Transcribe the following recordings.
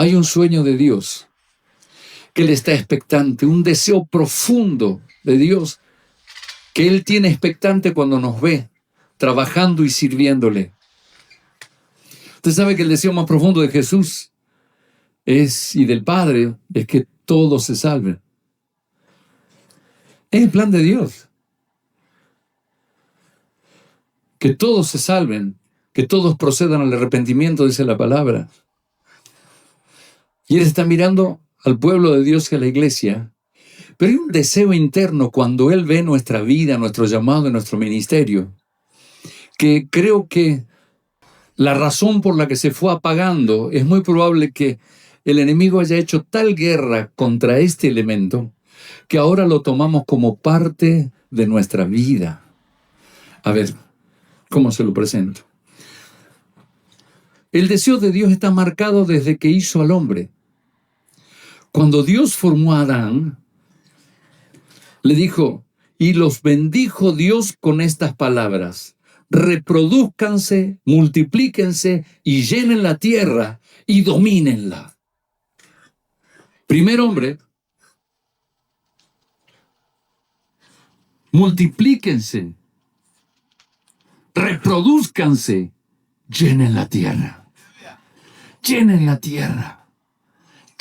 Hay un sueño de Dios, que Él está expectante, un deseo profundo de Dios, que Él tiene expectante cuando nos ve trabajando y sirviéndole. Usted sabe que el deseo más profundo de Jesús y del Padre es que todos se salven. Es el plan de Dios. Que todos se salven, que todos procedan al arrepentimiento, dice la palabra. Y Él está mirando al pueblo de Dios y a la iglesia. Pero hay un deseo interno cuando Él ve nuestra vida, nuestro llamado y nuestro ministerio, que creo que la razón por la que se fue apagando es muy probable que el enemigo haya hecho tal guerra contra este elemento que ahora lo tomamos como parte de nuestra vida. A ver, ¿cómo se lo presento? El deseo de Dios está marcado desde que hizo al hombre. Cuando Dios formó a Adán, le dijo, y los bendijo Dios con estas palabras: reprodúzcanse, multiplíquense y llenen la tierra y domínenla. Primer hombre, multiplíquense, reprodúzcanse, llenen la tierra. Llenen la tierra.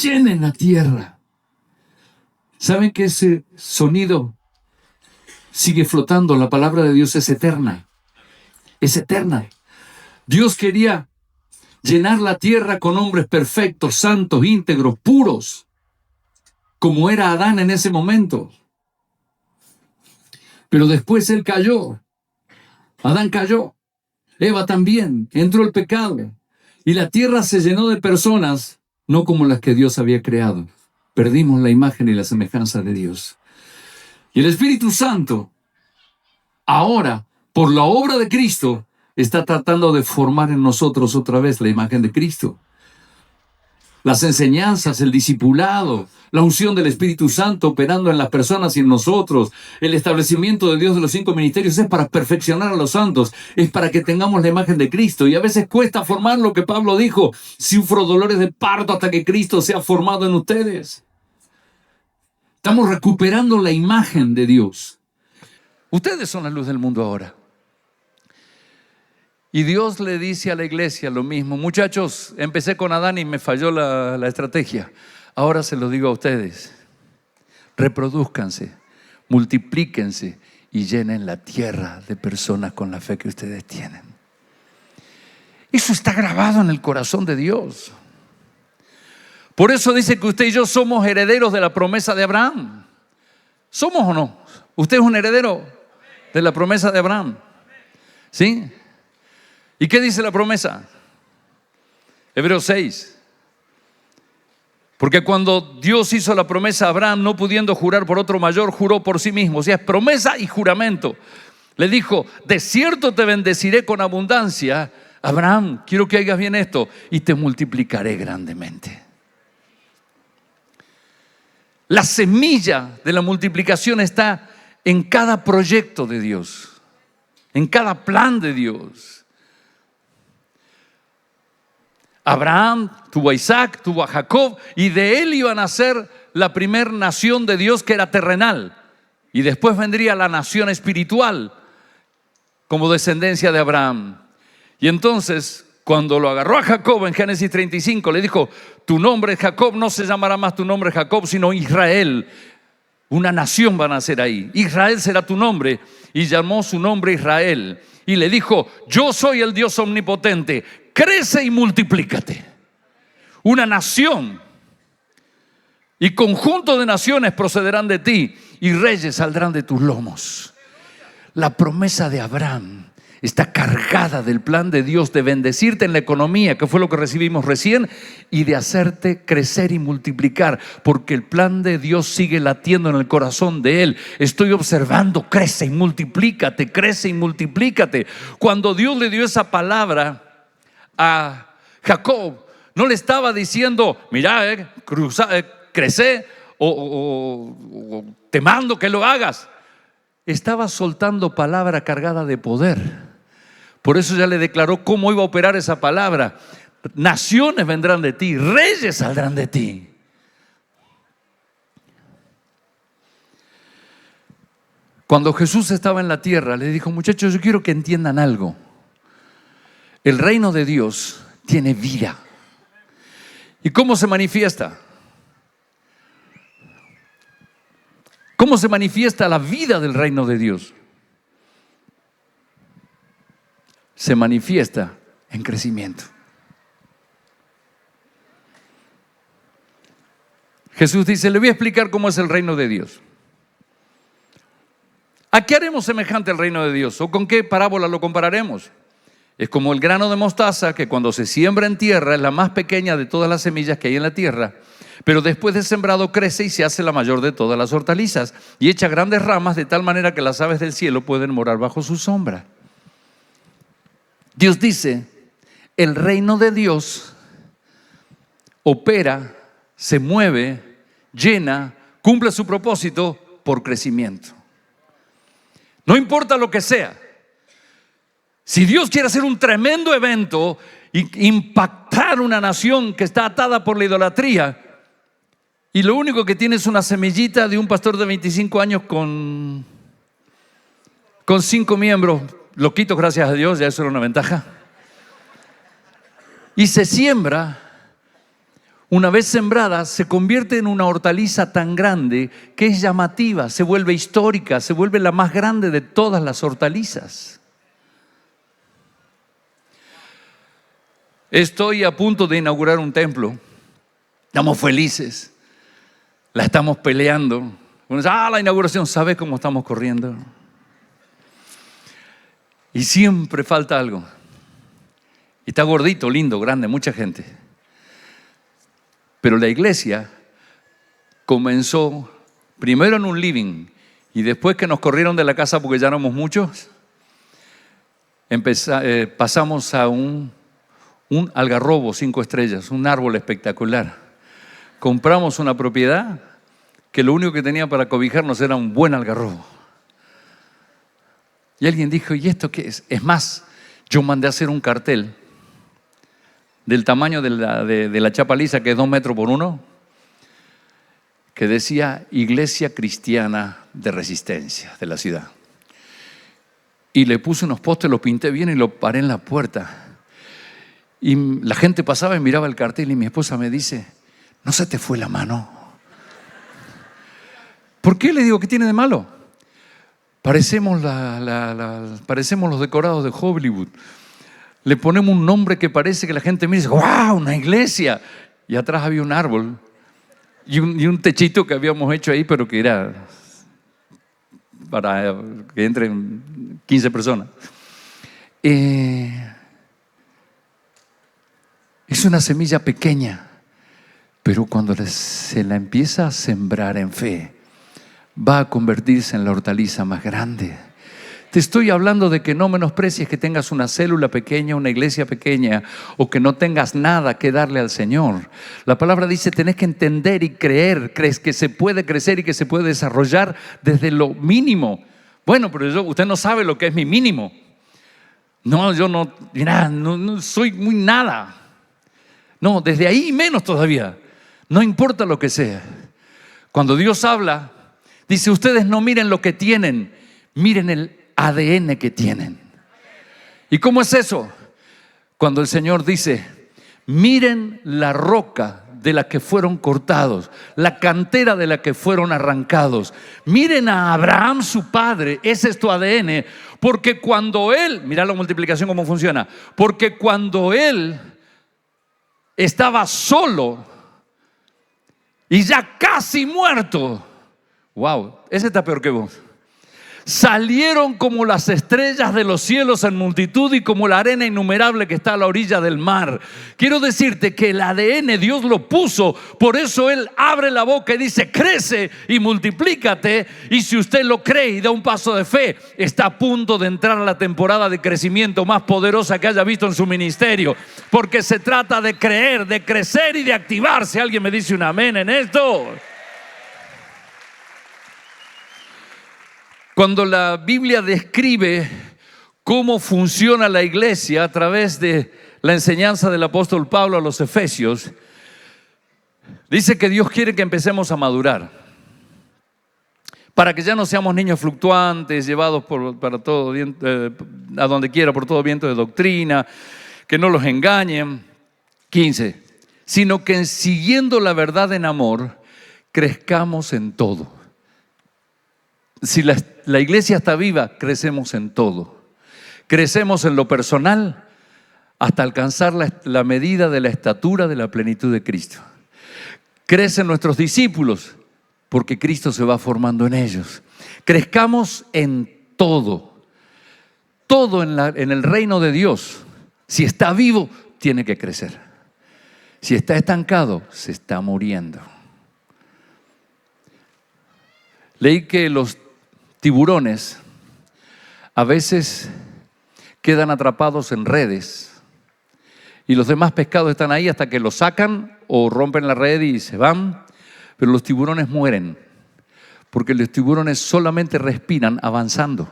Llenen la tierra. ¿Saben que ese sonido sigue flotando? La palabra de Dios es eterna. Es eterna. Dios quería llenar la tierra con hombres perfectos, santos, íntegros, puros, como era Adán en ese momento. Pero después él cayó. Adán cayó. Eva también. Entró el pecado. Y la tierra se llenó de personas, no como las que Dios había creado. Perdimos la imagen y la semejanza de Dios. Y el Espíritu Santo, ahora, por la obra de Cristo, está tratando de formar en nosotros otra vez la imagen de Cristo. Las enseñanzas, el discipulado, la unción del Espíritu Santo operando en las personas y en nosotros, el establecimiento de Dios de los 5 ministerios es para perfeccionar a los santos, es para que tengamos la imagen de Cristo. Y a veces cuesta formar lo que Pablo dijo: sufro dolores de parto hasta que Cristo sea formado en ustedes. Estamos recuperando la imagen de Dios. Ustedes son la luz del mundo ahora. Y Dios le dice a la iglesia lo mismo: muchachos, empecé con Adán y me falló la estrategia. Ahora se lo digo a ustedes: reprodúzcanse, multiplíquense y llenen la tierra de personas con la fe que ustedes tienen. Eso está grabado en el corazón de Dios. Por eso dice que usted y yo somos herederos de la promesa de Abraham. ¿Somos o no? Usted es un heredero de la promesa de Abraham. ¿Sí? ¿Y qué dice la promesa? Hebreos 6. Porque cuando Dios hizo la promesa a Abraham, no pudiendo jurar por otro mayor, juró por sí mismo. O sea, es promesa y juramento. Le dijo: de cierto te bendeciré con abundancia. Abraham, quiero que hagas bien esto, y te multiplicaré grandemente. La semilla de la multiplicación está en cada proyecto de Dios, en cada plan de Dios. Abraham tuvo a Isaac, tuvo a Jacob, y de él iban a ser la primer nación de Dios, que era terrenal. Y después vendría la nación espiritual como descendencia de Abraham. Y entonces, cuando lo agarró a Jacob en Génesis 35, le dijo: tu nombre es Jacob, no se llamará más tu nombre Jacob, sino Israel. Una nación va a nacer ahí. Israel será tu nombre. Y llamó su nombre Israel. Y le dijo: yo soy el Dios omnipotente, crece y multiplícate. Una nación y conjunto de naciones procederán de ti, y reyes saldrán de tus lomos. La promesa de Abraham está cargada del plan de Dios de bendecirte en la economía, que fue lo que recibimos recién, y de hacerte crecer y multiplicar, porque el plan de Dios sigue latiendo en el corazón de Él. Estoy observando: crece y multiplícate, crece y multiplícate. Cuando Dios le dio esa palabra a Jacob, no le estaba diciendo: mira, crece o te mando que lo hagas. Estaba soltando palabra cargada de poder. Por eso ya le declaró cómo iba a operar esa palabra. naciones vendrán de ti, reyes saldrán de ti. Cuando Jesús estaba en la tierra, le dijo: muchachos, yo quiero que entiendan algo. El reino de Dios tiene vida. ¿Y cómo se manifiesta? ¿Cómo se manifiesta la vida del reino de Dios? Se manifiesta en crecimiento. Jesús dice: le voy a explicar cómo es el reino de Dios. ¿A qué haremos semejante el reino de Dios? ¿O con qué parábola lo compararemos? Es como el grano de mostaza, que cuando se siembra en tierra es la más pequeña de todas las semillas que hay en la tierra, pero después de sembrado crece y se hace la mayor de todas las hortalizas y echa grandes ramas de tal manera que las aves del cielo pueden morar bajo su sombra. Dios dice: el reino de Dios opera, se mueve, llena, cumple su propósito por crecimiento. No importa lo que sea. Si Dios quiere hacer un tremendo evento e impactar una nación que está atada por la idolatría, y lo único que tiene es una semillita de un pastor de 25 años con 5 miembros, loquitos, gracias a Dios, ya eso era una ventaja, y se siembra, una vez sembrada, se convierte en una hortaliza tan grande que es llamativa, se vuelve histórica, se vuelve la más grande de todas las hortalizas. Estoy a punto de inaugurar un templo. Estamos felices. La estamos peleando. Uno dice: la inauguración, ¿sabes cómo estamos corriendo? Y siempre falta algo. Y está gordito, lindo, grande, mucha gente. Pero la iglesia comenzó primero en un living y después que nos corrieron de la casa porque ya éramos muchos, pasamos a un algarrobo 5 estrellas, un árbol espectacular. Compramos una propiedad que lo único que tenía para cobijarnos era un buen algarrobo. Y alguien dijo: ¿y esto qué es? Es más, yo mandé a hacer un cartel del tamaño de la chapa lisa, que es 2 metros por 1, que decía: Iglesia Cristiana de Resistencia de la ciudad. Y le puse unos postes, lo pinté bien y lo paré en la puerta. Y la gente pasaba y miraba el cartel y mi esposa me dice: ¿no se te fue la mano? ¿Por qué? Le digo: ¿qué tiene de malo? Parecemos los decorados de Hollywood. Le ponemos un nombre que parece que la gente mira y dice: ¡wow! Una iglesia. Y atrás había un árbol y un techito que habíamos hecho ahí, pero que era para que entren 15 personas. Es una semilla pequeña, pero cuando se la empieza a sembrar en fe, va a convertirse en la hortaliza más grande. Te estoy hablando de que no menosprecies que tengas una célula pequeña, una iglesia pequeña, o que no tengas nada que darle al Señor. La palabra dice: tenés que entender y creer. Crees que se puede crecer y que se puede desarrollar desde lo mínimo. Bueno, pero usted no sabe lo que es mi mínimo. No, yo no, mira, no soy muy nada. No, desde ahí menos todavía. No importa lo que sea. Cuando Dios habla, dice: ustedes no miren lo que tienen, miren el ADN que tienen. ¿Y cómo es eso? Cuando el Señor dice: miren la roca de la que fueron cortados, la cantera de la que fueron arrancados. Miren a Abraham, su padre, ese es tu ADN. Porque cuando él, mira la multiplicación cómo funciona, porque cuando él estaba solo y ya casi muerto, wow, ese está peor que vos. Salieron como las estrellas de los cielos en multitud y como la arena innumerable que está a la orilla del mar. Quiero decirte que el ADN Dios lo puso, por eso Él abre la boca y dice: crece y multiplícate. Y si usted lo cree y da un paso de fe, está a punto de entrar a la temporada de crecimiento más poderosa que haya visto en su ministerio, porque se trata de creer, de crecer y de activarse. ¿Alguien me dice un amén en esto? Cuando la Biblia describe cómo funciona la iglesia a través de la enseñanza del apóstol Pablo a los Efesios, dice que Dios quiere que empecemos a madurar, para que ya no seamos niños fluctuantes, llevados para todo, a donde quiera por todo viento de doctrina, que no los engañen. 15, sino que siguiendo la verdad en amor, crezcamos en todo. Si la iglesia está viva, crecemos en todo. Crecemos en lo personal hasta alcanzar la medida de la estatura de la plenitud de Cristo. Crecen nuestros discípulos porque Cristo se va formando en ellos. Crezcamos en todo. Todo en el reino de Dios. Si está vivo, tiene que crecer. Si está estancado, se está muriendo. Leí que los tiburones a veces quedan atrapados en redes y los demás pescados están ahí hasta que los sacan o rompen la red y se van, pero los tiburones mueren porque los tiburones solamente respiran avanzando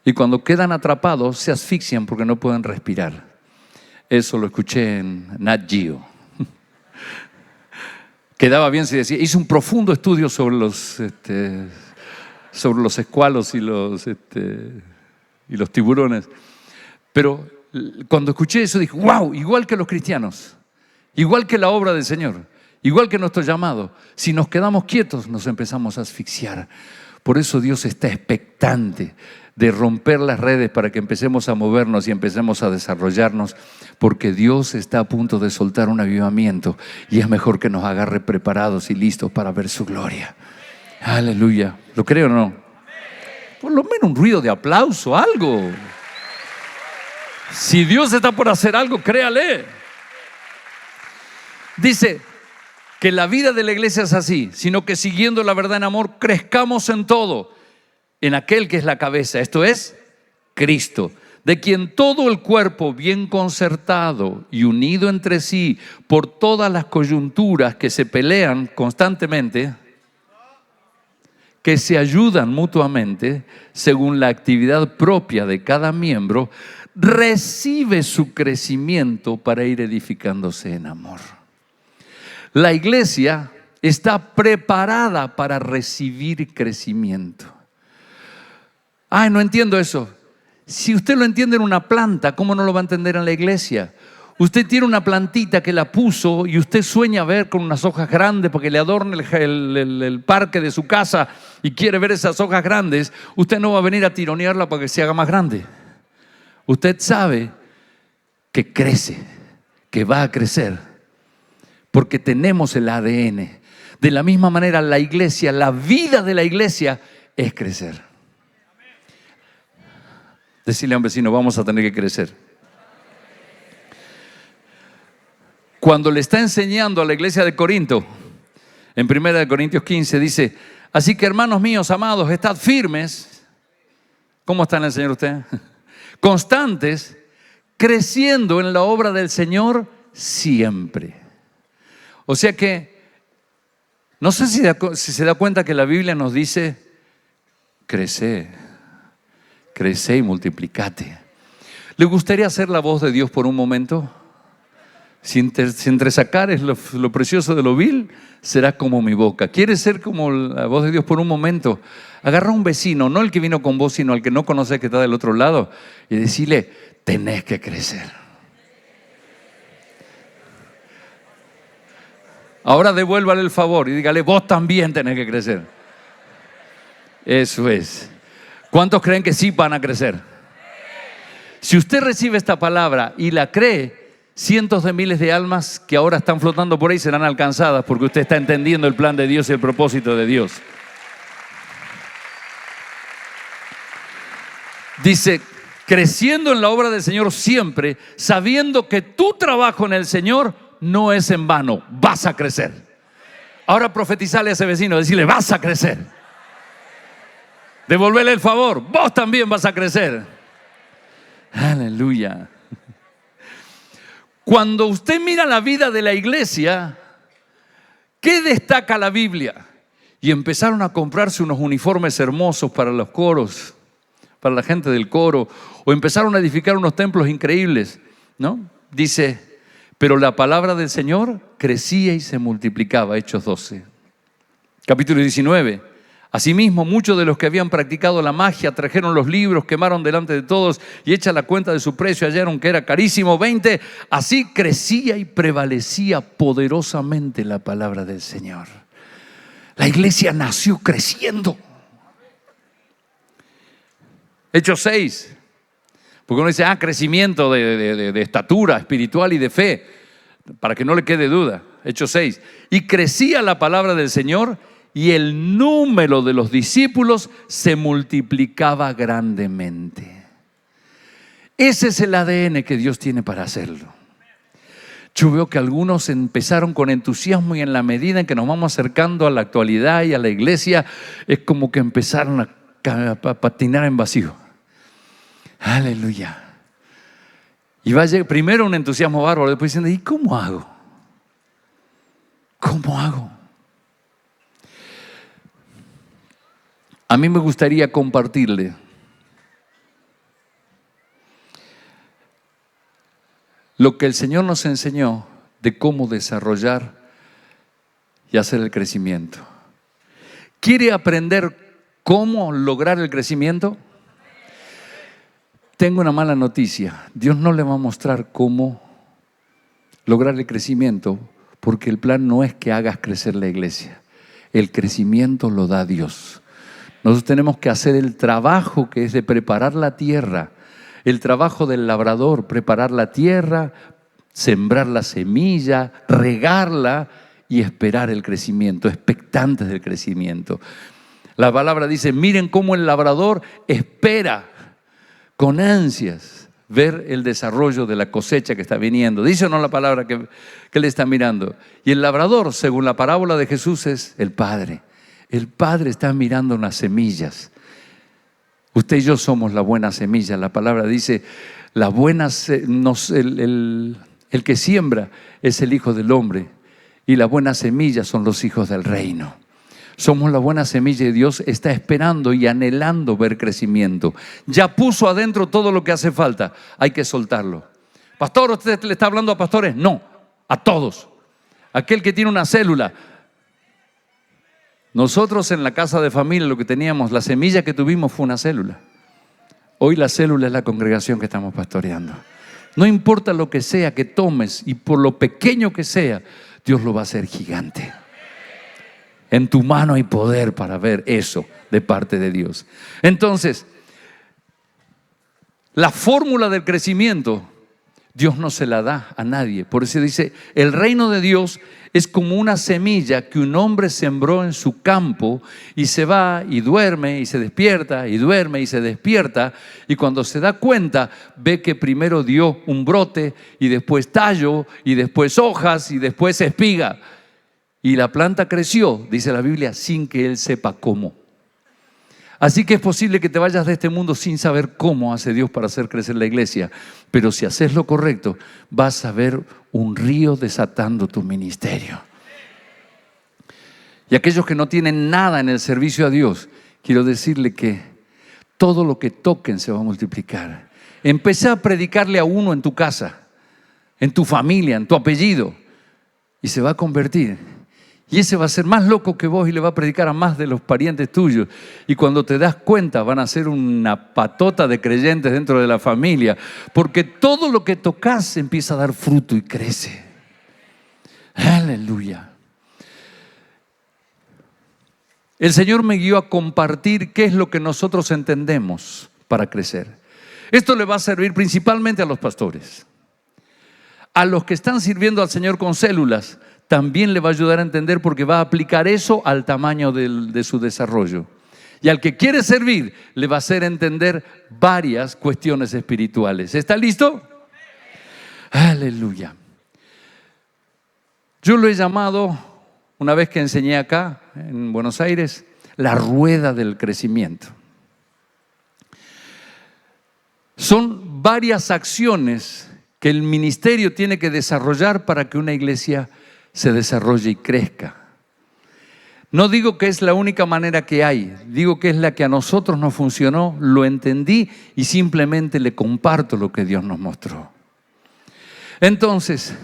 y cuando quedan atrapados se asfixian porque no pueden respirar. Eso lo escuché en Nat Geo. Quedaba bien si decía, hice un profundo estudio sobre los escualos y los tiburones. Pero cuando escuché eso dije, wow, igual que los cristianos, igual que la obra del Señor, igual que nuestro llamado, si nos quedamos quietos nos empezamos a asfixiar. Por eso Dios está expectante de romper las redes para que empecemos a movernos y empecemos a desarrollarnos, porque Dios está a punto de soltar un avivamiento y es mejor que nos agarre preparados y listos para ver su gloria. Aleluya. ¿Lo creo o no? Por lo menos un ruido de aplauso, algo. Si Dios está por hacer algo, créale. Dice que la vida de la iglesia es así, sino que siguiendo la verdad en amor, crezcamos en todo, en aquel que es la cabeza, esto es Cristo, de quien todo el cuerpo bien concertado y unido entre sí por todas las coyunturas que se pelean constantemente, que se ayudan mutuamente según la actividad propia de cada miembro, recibe su crecimiento para ir edificándose en amor. La iglesia está preparada para recibir crecimiento. Ay, no entiendo eso. Si usted lo entiende en una planta, ¿cómo no lo va a entender en la iglesia? Usted tiene una plantita que la puso y usted sueña ver con unas hojas grandes porque le adorna el parque de su casa y quiere ver esas hojas grandes. Usted no va a venir a tironearla para que se haga más grande. Usted sabe que crece, que va a crecer, porque tenemos el ADN. De la misma manera, la iglesia, la vida de la iglesia es crecer. Decirle a un vecino, vamos a tener que crecer. Cuando le está enseñando a la iglesia de Corinto, en 1 Corintios 15, dice, así que hermanos míos, amados, estad firmes. ¿Cómo está en el Señor usted? Constantes, creciendo en la obra del Señor siempre. O sea que, no sé si se da cuenta que la Biblia nos dice, crece y multiplicate. ¿Le gustaría ser la voz de Dios por un momento? Si entresacares lo precioso de lo vil, será como mi boca. ¿Quieres ser como la voz de Dios por un momento? Agarra a un vecino, no el que vino con vos, sino al que no conoces que está del otro lado, y decirle, tenés que crecer. Ahora devuélvale el favor y dígale, vos también tenés que crecer. Eso es. ¿Cuántos creen que sí van a crecer? Si usted recibe esta palabra y la cree, cientos de miles de almas que ahora están flotando por ahí serán alcanzadas porque usted está entendiendo el plan de Dios y el propósito de Dios. Dice, creciendo en la obra del Señor siempre, sabiendo que tu trabajo en el Señor no es en vano, vas a crecer. Ahora profetizale a ese vecino, decirle, vas a crecer. Devolverle el favor, vos también vas a crecer. Aleluya. Cuando usted mira la vida de la iglesia, ¿qué destaca la Biblia? Y empezaron a comprarse unos uniformes hermosos para los coros, para la gente del coro, o empezaron a edificar unos templos increíbles. ¿no? Dice, pero la palabra del Señor crecía y se multiplicaba. Hechos 12. Capítulo 19. Asimismo, muchos de los que habían practicado la magia trajeron los libros, quemaron delante de todos y hecha la cuenta de su precio hallaron que era carísimo. 20. Así crecía y prevalecía poderosamente la palabra del Señor. La iglesia nació creciendo. Hechos 6. Porque uno dice, crecimiento de estatura espiritual y de fe, para que no le quede duda. Hechos 6. Y crecía la palabra del Señor y el número de los discípulos se multiplicaba grandemente. Ese es el ADN que Dios tiene para hacerlo. Yo veo que algunos empezaron con entusiasmo y en la medida en que nos vamos acercando a la actualidad y a la iglesia, es como que empezaron a patinar en vacío. Aleluya. Y va a llegar primero un entusiasmo bárbaro, después diciendo, ¿y cómo hago? ¿Cómo hago? A mí me gustaría compartirle lo que el Señor nos enseñó de cómo desarrollar y hacer el crecimiento. ¿Quiere aprender cómo lograr el crecimiento? Tengo una mala noticia. Dios no le va a mostrar cómo lograr el crecimiento, porque el plan no es que hagas crecer la iglesia. El crecimiento lo da Dios. Nosotros tenemos que hacer el trabajo que es de preparar la tierra, el trabajo del labrador, preparar la tierra, sembrar la semilla, regarla y esperar el crecimiento, expectantes del crecimiento. La palabra dice, miren cómo el labrador espera con ansias ver el desarrollo de la cosecha que está viniendo. ¿Dice o no la palabra que él está mirando? Y el labrador, según la parábola de Jesús, es el Padre. El Padre está mirando unas semillas. Usted y yo somos la buena semilla. La palabra dice, el que siembra es el Hijo del Hombre y la buena semilla son los hijos del reino. Somos la buena semilla y Dios está esperando y anhelando ver crecimiento. Ya puso adentro todo lo que hace falta. Hay que soltarlo. Pastor, ¿usted le está hablando a pastores? No, a todos. Aquel que tiene una célula. Nosotros en la casa de familia lo que teníamos, la semilla que tuvimos fue una célula. Hoy la célula es la congregación que estamos pastoreando. No importa lo que sea que tomes y por lo pequeño que sea, Dios lo va a hacer gigante. En tu mano hay poder para ver eso de parte de Dios. Entonces, la fórmula del crecimiento, Dios no se la da a nadie. Por eso dice, el reino de Dios es como una semilla que un hombre sembró en su campo y se va y duerme y se despierta y duerme y se despierta. Y cuando se da cuenta, ve que primero dio un brote y después tallo y después hojas y después espiga. Y la planta creció, dice la Biblia, sin que él sepa cómo. Así que es posible que te vayas de este mundo sin saber cómo hace Dios para hacer crecer la iglesia. Pero si haces lo correcto, vas a ver un río desatando tu ministerio. Y aquellos que no tienen nada en el servicio a Dios, quiero decirle que todo lo que toquen se va a multiplicar. Empecé a predicarle a uno en tu casa, en tu familia, en tu apellido, y se va a convertir. Y ese va a ser más loco que vos y le va a predicar a más de los parientes tuyos. Y cuando te das cuenta van a ser una patota de creyentes dentro de la familia. Porque todo lo que tocas empieza a dar fruto y crece. Aleluya. El Señor me guió a compartir qué es lo que nosotros entendemos para crecer. Esto le va a servir principalmente a los pastores. A los que están sirviendo al Señor con células, también le va a ayudar a entender porque va a aplicar eso al tamaño de su desarrollo. Y al que quiere servir, le va a hacer entender varias cuestiones espirituales. ¿Está listo? Aleluya. Yo lo he llamado, una vez que enseñé acá, en Buenos Aires, la rueda del crecimiento. Son varias acciones que el ministerio tiene que desarrollar para que una iglesia se desarrolle y crezca. No digo que es la única manera que hay, digo que es la que a nosotros nos funcionó, lo entendí y simplemente le comparto lo que Dios nos mostró. Entonces,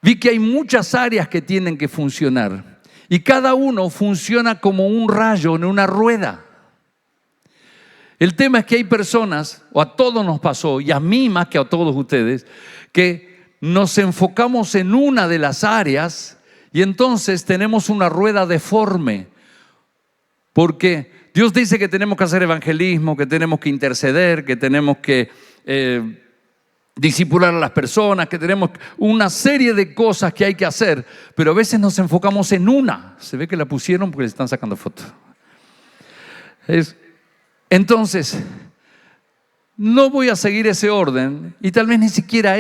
vi que hay muchas áreas que tienen que funcionar y cada uno funciona como un rayo en una rueda. El tema es que hay personas, o a todos nos pasó, y a mí más que a todos ustedes, que nos enfocamos en una de las áreas y entonces tenemos una rueda deforme. Porque Dios dice que tenemos que hacer evangelismo, que tenemos que interceder, que tenemos que discipular a las personas, que tenemos una serie de cosas que hay que hacer, pero a veces nos enfocamos en una. Se ve que la pusieron porque le están sacando fotos. Entonces, no voy a seguir ese orden y tal vez ni siquiera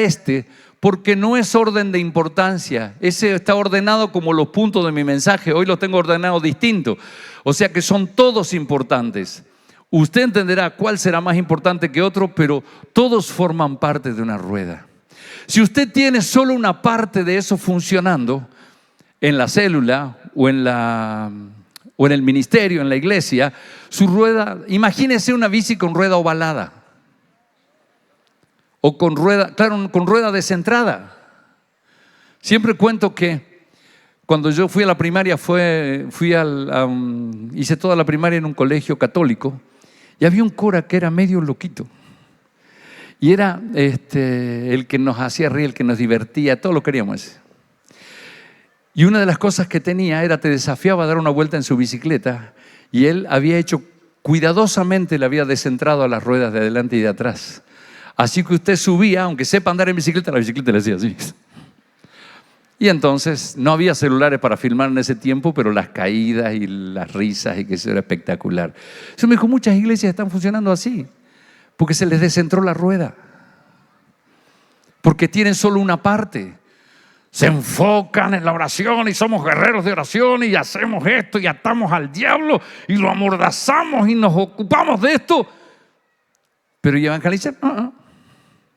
porque no es orden de importancia. Ese está ordenado como los puntos de mi mensaje. Hoy los tengo ordenados distinto. O sea que son todos importantes. Usted entenderá cuál será más importante que otro, pero todos forman parte de una rueda. Si usted tiene solo una parte de eso funcionando en la célula o en el ministerio, en la iglesia, su rueda, imagínese una bici con rueda ovalada o con rueda descentrada. Siempre cuento que cuando yo fui a la primaria, hice toda la primaria en un colegio católico y había un cura que era medio loquito y era el que nos hacía reír, el que nos divertía, todo lo queríamos. Y una de las cosas que tenía era, te desafiaba a dar una vuelta en su bicicleta y él había hecho cuidadosamente, le había descentrado a las ruedas de adelante y de atrás. Así que usted subía, aunque sepa andar en bicicleta, la bicicleta le hacía así. Y entonces no había celulares para filmar en ese tiempo, pero las caídas y las risas y que eso era espectacular. Eso me dijo, muchas iglesias están funcionando así, porque se les descentró la rueda, porque tienen solo una parte. Se enfocan en la oración y somos guerreros de oración y hacemos esto y atamos al diablo y lo amordazamos y nos ocupamos de esto. Pero ¿y evangelizar? No.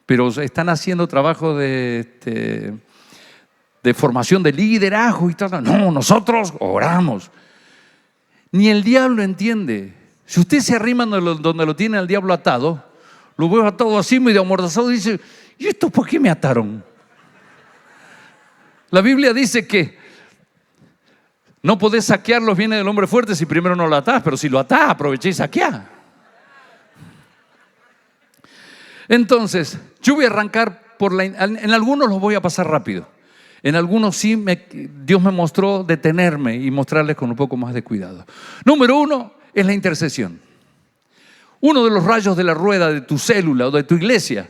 Pero están haciendo trabajo de formación de liderazgo y todo. No, nosotros oramos. Ni el diablo entiende. Si usted se arrima donde lo tiene al diablo atado, lo veo atado así medio amordazado y dice, ¿y esto por qué me ataron? La Biblia dice que no podés saquear los bienes del hombre fuerte si primero no lo atás, pero si lo atás, aproveché y saqueá. Entonces, yo voy a arrancar en algunos los voy a pasar rápido. En algunos sí, Dios me mostró detenerme y mostrarles con un poco más de cuidado. Número 1 es la intercesión. Uno de los rayos de la rueda de tu célula o de tu iglesia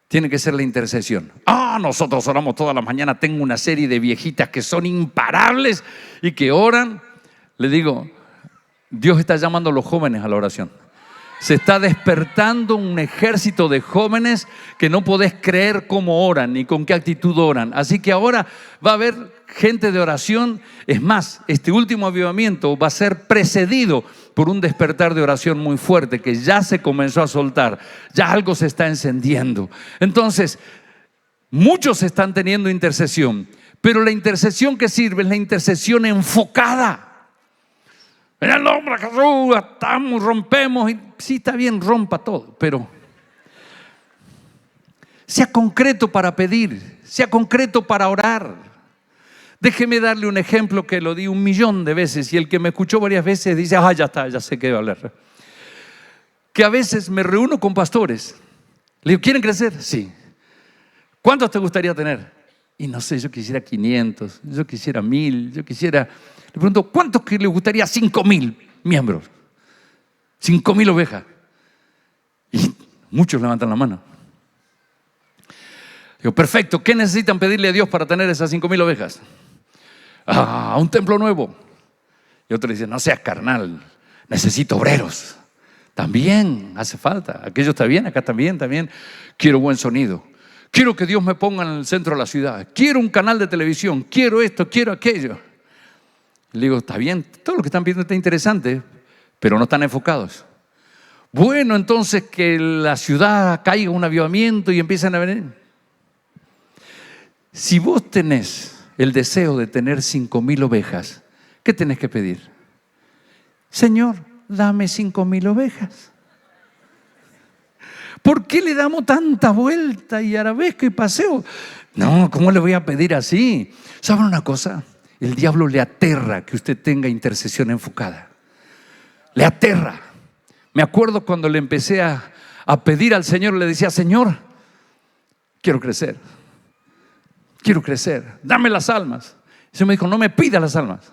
tiene que ser la intercesión. Nosotros oramos todas las mañanas. Tengo una serie de viejitas que son imparables y que oran. Le digo, Dios está llamando a los jóvenes a la oración. Se está despertando un ejército de jóvenes que no podés creer cómo oran ni con qué actitud oran. Así que ahora va a haber gente de oración. Es más, este último avivamiento va a ser precedido por un despertar de oración muy fuerte que ya se comenzó a soltar. Ya algo se está encendiendo. Entonces, muchos están teniendo intercesión, pero la intercesión que sirve es la intercesión enfocada. En el nombre de Jesús, atamos, rompemos. Y sí, está bien, rompa todo, pero sea concreto para pedir, sea concreto para orar. Déjeme darle un ejemplo que lo di 1.000.000 de veces y el que me escuchó varias veces dice, ya está, ya sé qué va a hablar. Que a veces me reúno con pastores. Le digo, ¿quieren crecer? Sí. ¿Cuántos te gustaría tener? Y no sé, yo quisiera 500, yo quisiera 1.000, yo quisiera... Le pregunto, ¿cuántos que le gustaría 5.000 miembros? 5.000 ovejas. Y muchos levantan la mano. Digo, perfecto, ¿qué necesitan pedirle a Dios para tener esas 5.000 ovejas? Un templo nuevo. Y otro dice, no seas carnal, necesito obreros. También hace falta. Aquello está bien, acá también. Quiero buen sonido. Quiero que Dios me ponga en el centro de la ciudad. Quiero un canal de televisión. Quiero esto, quiero aquello. Le digo, está bien, todo lo que están pidiendo está interesante, pero no están enfocados. Bueno, entonces que la ciudad caiga un avivamiento y empiezan a venir. Si vos tenés el deseo de tener 5.000 ovejas, ¿qué tenés que pedir? Señor, dame 5.000 ovejas. ¿Por qué le damos tanta vuelta y arabesco y paseo? No, ¿cómo le voy a pedir así? ¿Saben una cosa? El diablo le aterra que usted tenga intercesión enfocada. Le aterra. Me acuerdo cuando le empecé a pedir al Señor, le decía, Señor, quiero crecer, dame las almas. Y el Señor me dijo, no me pidas las almas,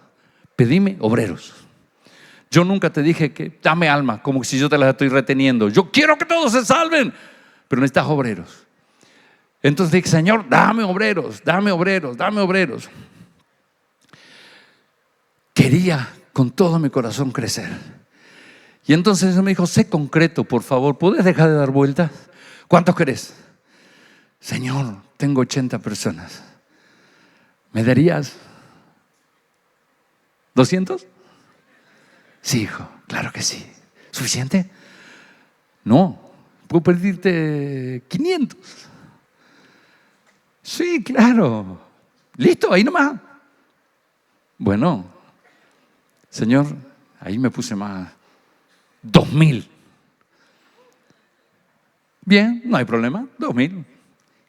pedime obreros. Yo nunca te dije que dame almas, como si yo te las estoy reteniendo. Yo quiero que todos se salven, pero necesitas obreros. Entonces dije, Señor, dame obreros. Quería con todo mi corazón crecer. Y entonces Él me dijo, sé concreto, por favor, ¿puedes dejar de dar vueltas? ¿Cuántos querés? Señor, tengo 80 personas. ¿Me darías 200? Sí, hijo, claro que sí. ¿Suficiente? No, puedo pedirte 500. Sí, claro. ¿Listo? Ahí nomás. Bueno, Señor, ahí me puse más. 2000. Bien, no hay problema, 2000.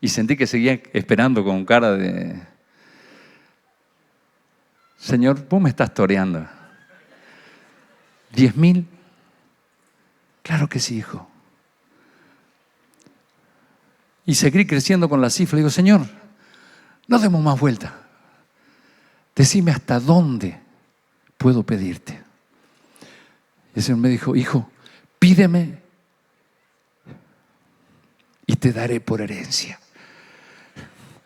Y sentí que seguía esperando con cara de, Señor, vos me estás toreando. 10.000. Claro que sí, hijo. Y seguí creciendo con la cifra. Le digo, Señor, no demos más vuelta. Decime hasta dónde puedo pedirte. Y el Señor me dijo, hijo, pídeme y te daré por herencia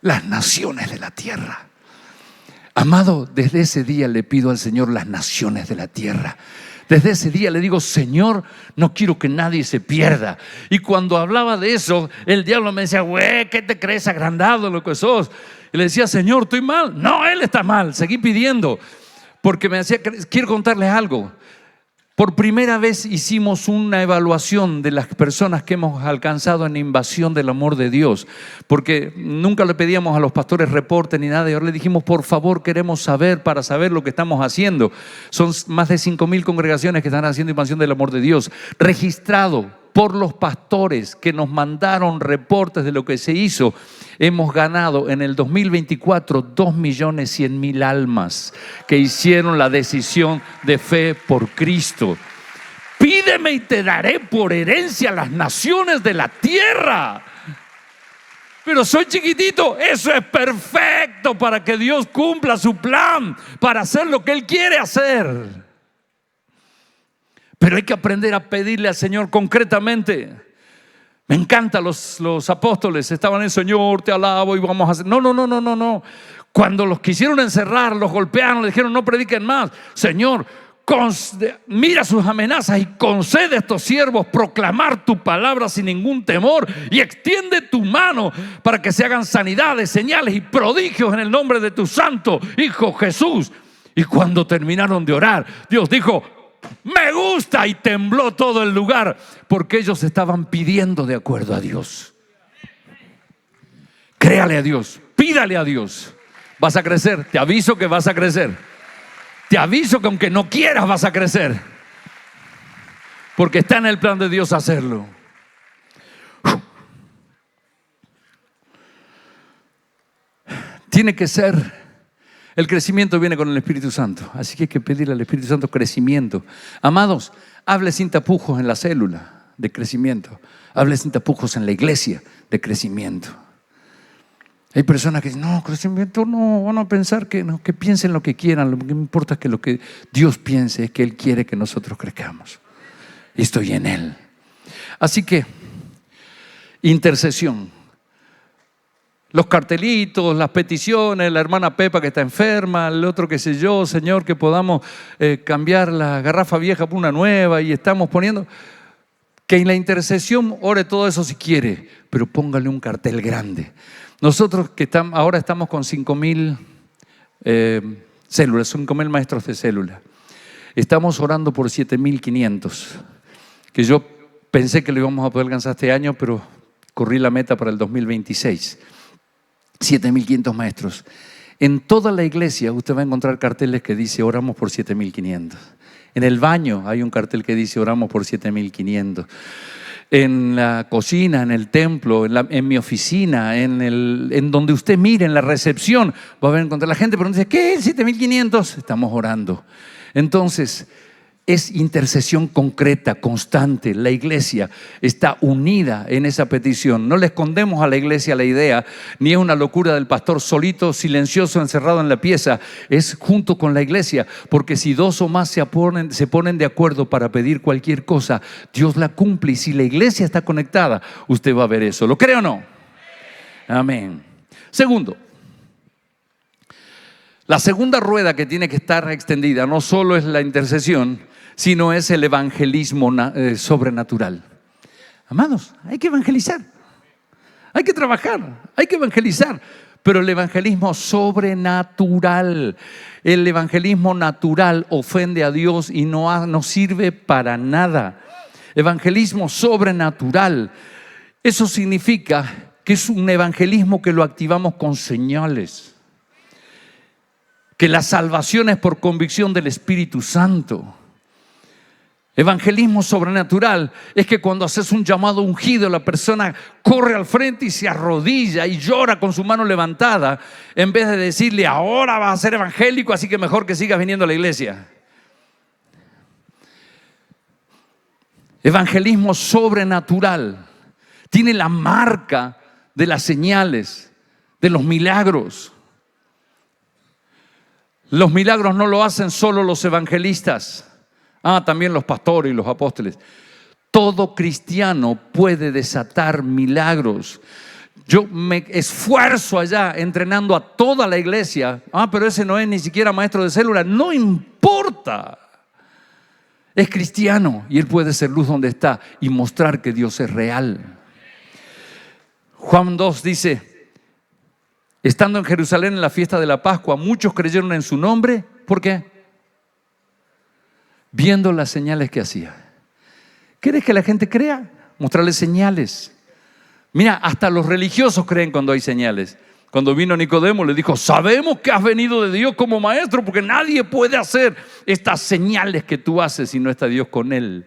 las naciones de la tierra. Amado, desde ese día le pido al Señor las naciones de la tierra. Desde ese día le digo, Señor, no quiero que nadie se pierda. Y cuando hablaba de eso, el diablo me decía, güey, ¿qué te crees agrandado lo que sos? Y le decía, Señor, ¿estoy mal? No, Él está mal. Seguí pidiendo. Porque me decía, quiero contarles algo. Por primera vez hicimos una evaluación de las personas que hemos alcanzado en invasión del amor de Dios, porque nunca le pedíamos a los pastores reporte ni nada, y ahora le dijimos, por favor, queremos saber para saber lo que estamos haciendo. Son más de 5.000 congregaciones que están haciendo invasión del amor de Dios, registrado por los pastores que nos mandaron reportes de lo que se hizo. Hemos ganado en el 2024 2.100.000 almas que hicieron la decisión de fe por Cristo. Pídeme y te daré por herencia las naciones de la tierra. Pero soy chiquitito, eso es perfecto para que Dios cumpla su plan, para hacer lo que Él quiere hacer. Pero hay que aprender a pedirle al Señor concretamente. Me encantan los apóstoles, estaban en Señor, te alabo y vamos a hacer. No. Cuando los quisieron encerrar, los golpearon, le dijeron no prediquen más. Señor, mira sus amenazas y concede a estos siervos proclamar tu palabra sin ningún temor y extiende tu mano para que se hagan sanidades, señales y prodigios en el nombre de tu santo Hijo Jesús. Y cuando terminaron de orar, Dios dijo, me gusta, y tembló todo el lugar porque ellos estaban pidiendo de acuerdo a Dios. Créale a Dios, pídale a Dios. Vas a crecer, te aviso que vas a crecer. Te aviso que aunque no quieras vas a crecer, porque está en el plan de Dios hacerlo. Tiene que ser. El crecimiento viene con el Espíritu Santo, así que hay que pedirle al Espíritu Santo crecimiento. Amados, hable sin tapujos en la célula de crecimiento. Hable sin tapujos en la iglesia de crecimiento. Hay personas que dicen, no, crecimiento no, van a pensar que no, que piensen lo que quieran. Lo que me importa es que lo que Dios piense es que Él quiere que nosotros crezcamos. Y estoy en Él. Así que, intercesión. Los cartelitos, las peticiones, la hermana Pepa que está enferma, el otro qué sé yo, Señor, que podamos cambiar la garrafa vieja por una nueva y estamos poniendo. Que en la intercesión ore todo eso si quiere, pero póngale un cartel grande. Nosotros que ahora estamos con 5.000 células, 5.000 maestros de célula. Estamos orando por 7.500, que yo pensé que lo íbamos a poder alcanzar este año, pero corrí la meta para el 2026. 7.500 maestros. En toda la iglesia usted va a encontrar carteles que dice oramos por 7.500. En el baño hay un cartel que dice oramos por 7.500. en la cocina, en el templo, en mi oficina, en donde usted mire, en la recepción, va a encontrar la gente, pero dice, ¿qué? 7.500. Estamos orando. Entonces, es intercesión concreta, constante. La iglesia está unida en esa petición. No le escondemos a la iglesia la idea, ni es una locura del pastor solito, silencioso, encerrado en la pieza. Es junto con la iglesia, porque si dos o más se ponen de acuerdo para pedir cualquier cosa, Dios la cumple. Y si la iglesia está conectada, usted va a ver eso. ¿Lo cree o no? Amén. Segundo, la segunda rueda que tiene que estar extendida no solo es la intercesión, sino es el evangelismo sobrenatural. Amados, hay que evangelizar, hay que trabajar, hay que evangelizar, pero el evangelismo sobrenatural, el evangelismo natural ofende a Dios y no sirve para nada. Evangelismo sobrenatural, eso significa que es un evangelismo que lo activamos con señales, que la salvación es por convicción del Espíritu Santo. Evangelismo sobrenatural es que cuando haces un llamado ungido, la persona corre al frente y se arrodilla y llora con su mano levantada, en vez de decirle, ahora vas a ser evangélico, así que mejor que sigas viniendo a la iglesia. Evangelismo sobrenatural tiene la marca de las señales, de los milagros. Los milagros no lo hacen solo los evangelistas. También los pastores y los apóstoles. Todo cristiano puede desatar milagros. Yo me esfuerzo allá entrenando a toda la iglesia. Pero ese no es ni siquiera maestro de célula. No importa. Es cristiano y él puede ser luz donde está y mostrar que Dios es real. Juan 2 dice, estando en Jerusalén en la fiesta de la Pascua, muchos creyeron en su nombre. ¿Por qué? Viendo las señales que hacía. ¿Quieres que la gente crea? Mostrarle señales. Mira, hasta los religiosos creen cuando hay señales. Cuando vino Nicodemo le dijo, sabemos que has venido de Dios como maestro, porque nadie puede hacer estas señales que tú haces si no está Dios con él.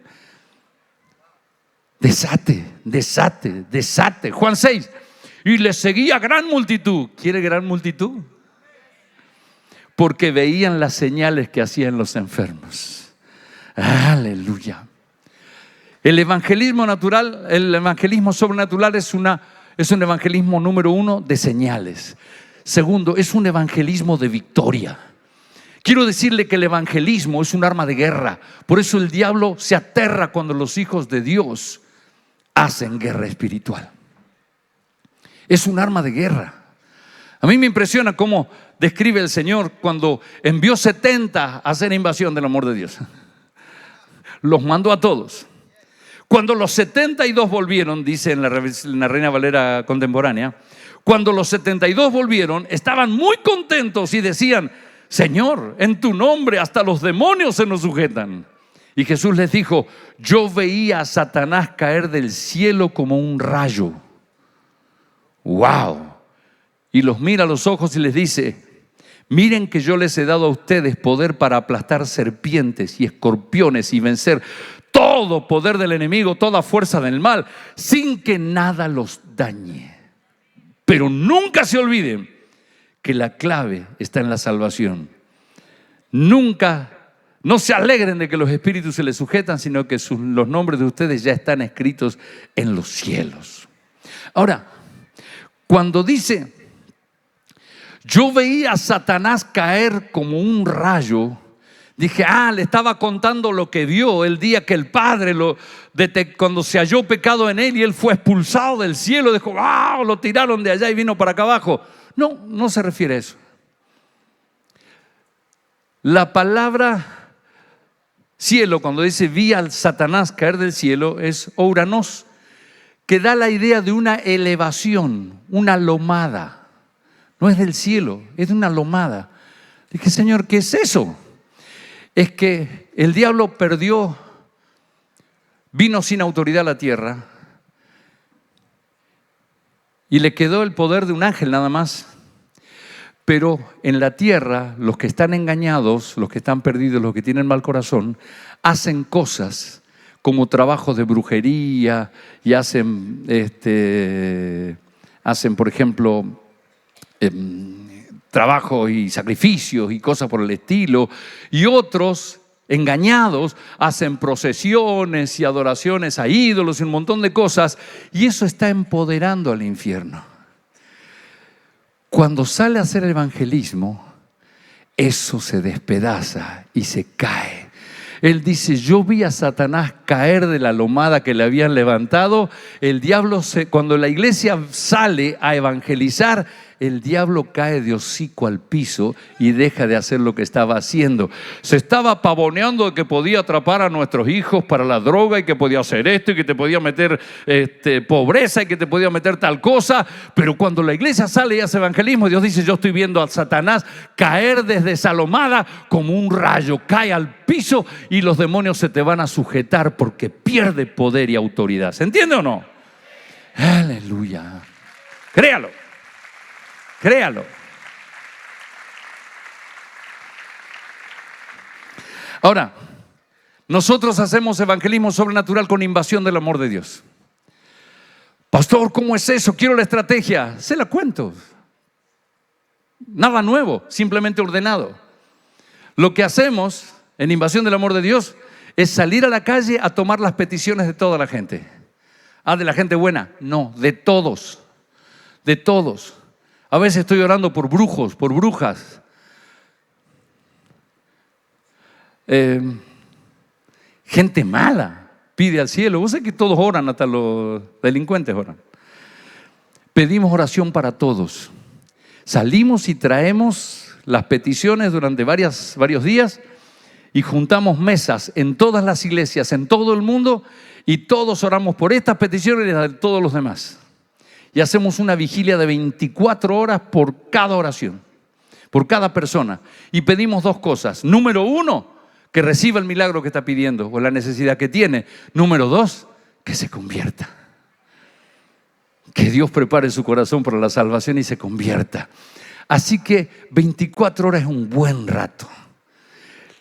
Desate, desate, desate. Juan 6. Y le seguía gran multitud. ¿Quiere gran multitud? Porque veían las señales que hacían los enfermos. Aleluya. El evangelismo natural, el evangelismo sobrenatural es un evangelismo número 1 de señales. Segundo, es un evangelismo de victoria. Quiero decirle que el evangelismo es un arma de guerra. Por eso el diablo se aterra cuando los hijos de Dios hacen guerra espiritual. Es un arma de guerra. A mí me impresiona cómo describe el Señor cuando envió 70 a hacer invasión del amor de Dios. Los mandó a todos. Cuando los 72 volvieron, dice en la Reina Valera contemporánea, cuando los 72 volvieron, estaban muy contentos y decían, Señor, en tu nombre hasta los demonios se nos sujetan. Y Jesús les dijo, yo veía a Satanás caer del cielo como un rayo. ¡Wow! Y los mira a los ojos y les dice, miren que yo les he dado a ustedes poder para aplastar serpientes y escorpiones y vencer todo poder del enemigo, toda fuerza del mal, sin que nada los dañe. Pero nunca se olviden que la clave está en la salvación. No se alegren de que los espíritus se les sujetan, sino que los nombres de ustedes ya están escritos en los cielos. Ahora, cuando dice, yo veía a Satanás caer como un rayo, dije, le estaba contando lo que vio el día que el Padre, cuando se halló pecado en él y él fue expulsado del cielo, dijo, lo tiraron de allá y vino para acá abajo. No, no se refiere a eso. La palabra cielo, cuando dice vi al Satanás caer del cielo, es ouranos, que da la idea de una elevación, una lomada. No es del cielo, es de una lomada. Dije, Señor, ¿qué es eso? Es que el diablo vino sin autoridad a la tierra y le quedó el poder de un ángel nada más. Pero en la tierra, los que están engañados, los que están perdidos, los que tienen mal corazón, hacen cosas como trabajos de brujería y hacen, por ejemplo, trabajos y sacrificios y cosas por el estilo. Y otros, engañados, hacen procesiones y adoraciones a ídolos y un montón de cosas. Y eso está empoderando al infierno. Cuando sale a hacer evangelismo, eso se despedaza y se cae. Él dice, yo vi a Satanás caer de la lomada que le habían levantado. El diablo, cuando la iglesia sale a evangelizar, el diablo cae de hocico al piso y deja de hacer lo que estaba haciendo. Se estaba pavoneando de que podía atrapar a nuestros hijos para la droga y que podía hacer esto y que te podía meter pobreza y que te podía meter tal cosa. Pero cuando la iglesia sale y hace evangelismo, Dios dice, yo estoy viendo a Satanás caer desde esa lomada como un rayo. Cae al piso y los demonios se te van a sujetar porque pierde poder y autoridad. ¿Se entiende o no? Aleluya. Créalo. Créalo. Ahora, nosotros hacemos evangelismo sobrenatural con invasión del amor de Dios. Pastor, ¿cómo es eso? Quiero la estrategia. Se la cuento. Nada nuevo, simplemente ordenado. Lo que hacemos en invasión del amor de Dios es salir a la calle a tomar las peticiones de toda la gente. ¿De la gente buena? No, de todos. De todos. A veces estoy orando por brujos, por brujas. Gente mala pide al cielo. Vos sabés que todos oran, hasta los delincuentes oran. Pedimos oración para todos. Salimos y traemos las peticiones durante varios días y juntamos mesas en todas las iglesias, en todo el mundo, y todos oramos por estas peticiones y las de todos los demás. Y hacemos una vigilia de 24 horas por cada oración, por cada persona. Y pedimos dos cosas. Número uno, que reciba el milagro que está pidiendo o la necesidad que tiene. Número dos, que se convierta. Que Dios prepare su corazón para la salvación y se convierta. Así que 24 horas es un buen rato.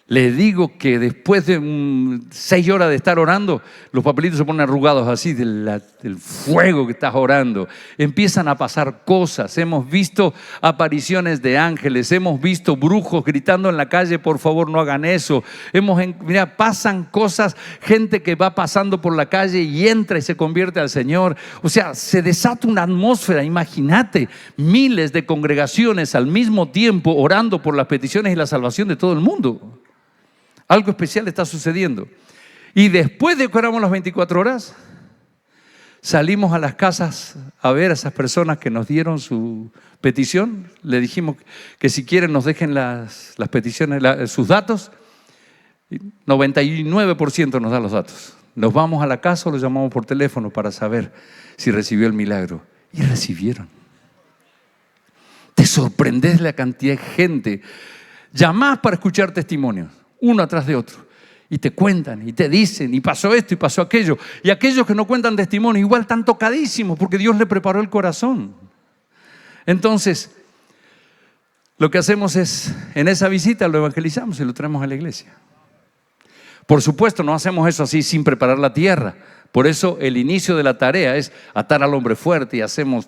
Le digo que después de 6 horas de estar orando, los papelitos se ponen arrugados así del fuego que estás orando. Empiezan a pasar cosas. Hemos visto apariciones de ángeles, hemos visto brujos gritando en la calle, por favor no hagan eso. Mira, pasan cosas, gente que va pasando por la calle y entra y se convierte al Señor. O sea, se desata una atmósfera. Imagínate, miles de congregaciones al mismo tiempo orando por las peticiones y la salvación de todo el mundo. Algo especial está sucediendo. Y después de que oramos las 24 horas, salimos a las casas a ver a esas personas que nos dieron su petición. Le dijimos que si quieren nos dejen las peticiones, sus datos. 99% nos da los datos. Nos vamos a la casa o los llamamos por teléfono para saber si recibió el milagro. Y recibieron. Te sorprendes la cantidad de gente. Llamás para escuchar testimonios, uno atrás de otro, y te cuentan y te dicen, y pasó esto y pasó aquello. Y aquellos que no cuentan testimonio igual están tocadísimos porque Dios le preparó el corazón. Entonces, lo que hacemos es, en esa visita lo evangelizamos y lo traemos a la iglesia. Por supuesto, no hacemos eso así sin preparar la tierra. Por eso el inicio de la tarea es atar al hombre fuerte y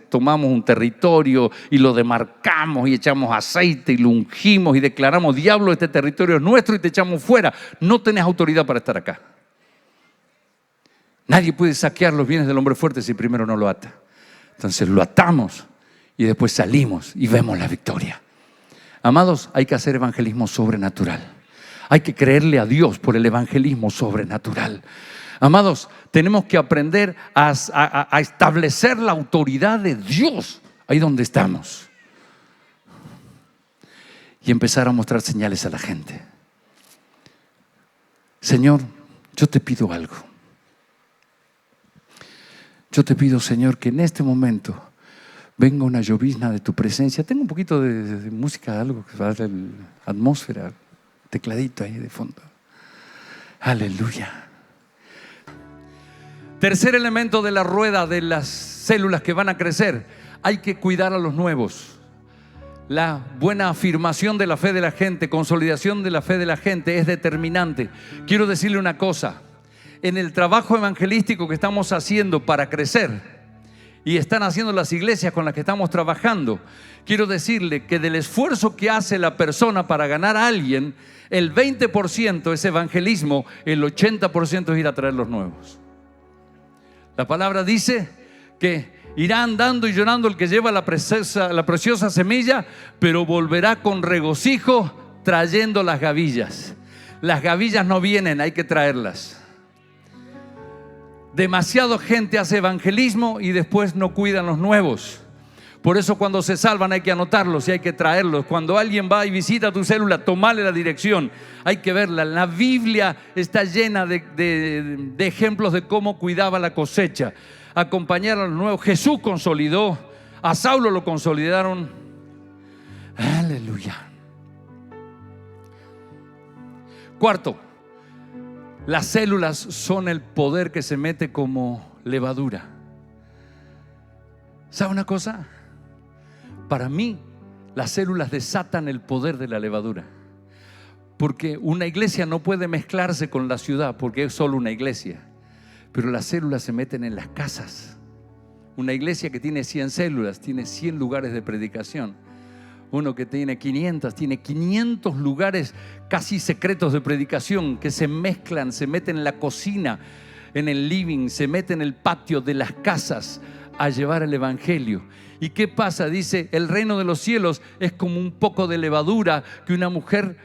tomamos un territorio y lo demarcamos y echamos aceite y lo ungimos y declaramos, diablo, este territorio es nuestro, y te echamos fuera. No tenés autoridad para estar acá. Nadie puede saquear los bienes del hombre fuerte si primero no lo ata. Entonces lo atamos y después salimos y vemos la victoria. Amados, hay que hacer evangelismo sobrenatural. Hay que creerle a Dios por el evangelismo sobrenatural. Amados, tenemos que aprender a establecer la autoridad de Dios ahí donde estamos y empezar a mostrar señales a la gente. Señor, yo te pido algo. Yo te pido, Señor, que en este momento venga una llovizna de tu presencia. Tengo un poquito de música, algo que va a dar la atmósfera, tecladito ahí de fondo. Aleluya. Tercer elemento de la rueda de las células que van a crecer: hay que cuidar a los nuevos. La buena afirmación de la fe de la gente, consolidación de la fe de la gente es determinante. Quiero decirle una cosa: en el trabajo evangelístico que estamos haciendo para crecer, y están haciendo las iglesias con las que estamos trabajando, quiero decirle que del esfuerzo que hace la persona para ganar a alguien, el 20% es evangelismo, el 80% es ir a traer los nuevos. La palabra dice que irá andando y llorando el que lleva la preciosa semilla, pero volverá con regocijo trayendo las gavillas. Las gavillas no vienen, hay que traerlas. Demasiada gente hace evangelismo y después no cuidan los nuevos. Por eso cuando se salvan hay que anotarlos y hay que traerlos. Cuando alguien va y visita tu célula, tomale la dirección. Hay que verla. La Biblia está llena de ejemplos de cómo cuidaba la cosecha. Acompañar a los nuevos. Jesús consolidó. A Saulo lo consolidaron. Aleluya. Cuarto, las células son el poder que se mete como levadura. ¿Sabe una cosa? Para mí, las células desatan el poder de la levadura. Porque una iglesia no puede mezclarse con la ciudad porque es solo una iglesia. Pero las células se meten en las casas. Una iglesia que tiene 100 células tiene 100 lugares de predicación. Uno que tiene 500 lugares casi secretos de predicación que se mezclan, se meten en la cocina, en el living, se meten en el patio de las casas a llevar el evangelio. ¿Y qué pasa? Dice, el reino de los cielos es como un poco de levadura que una mujer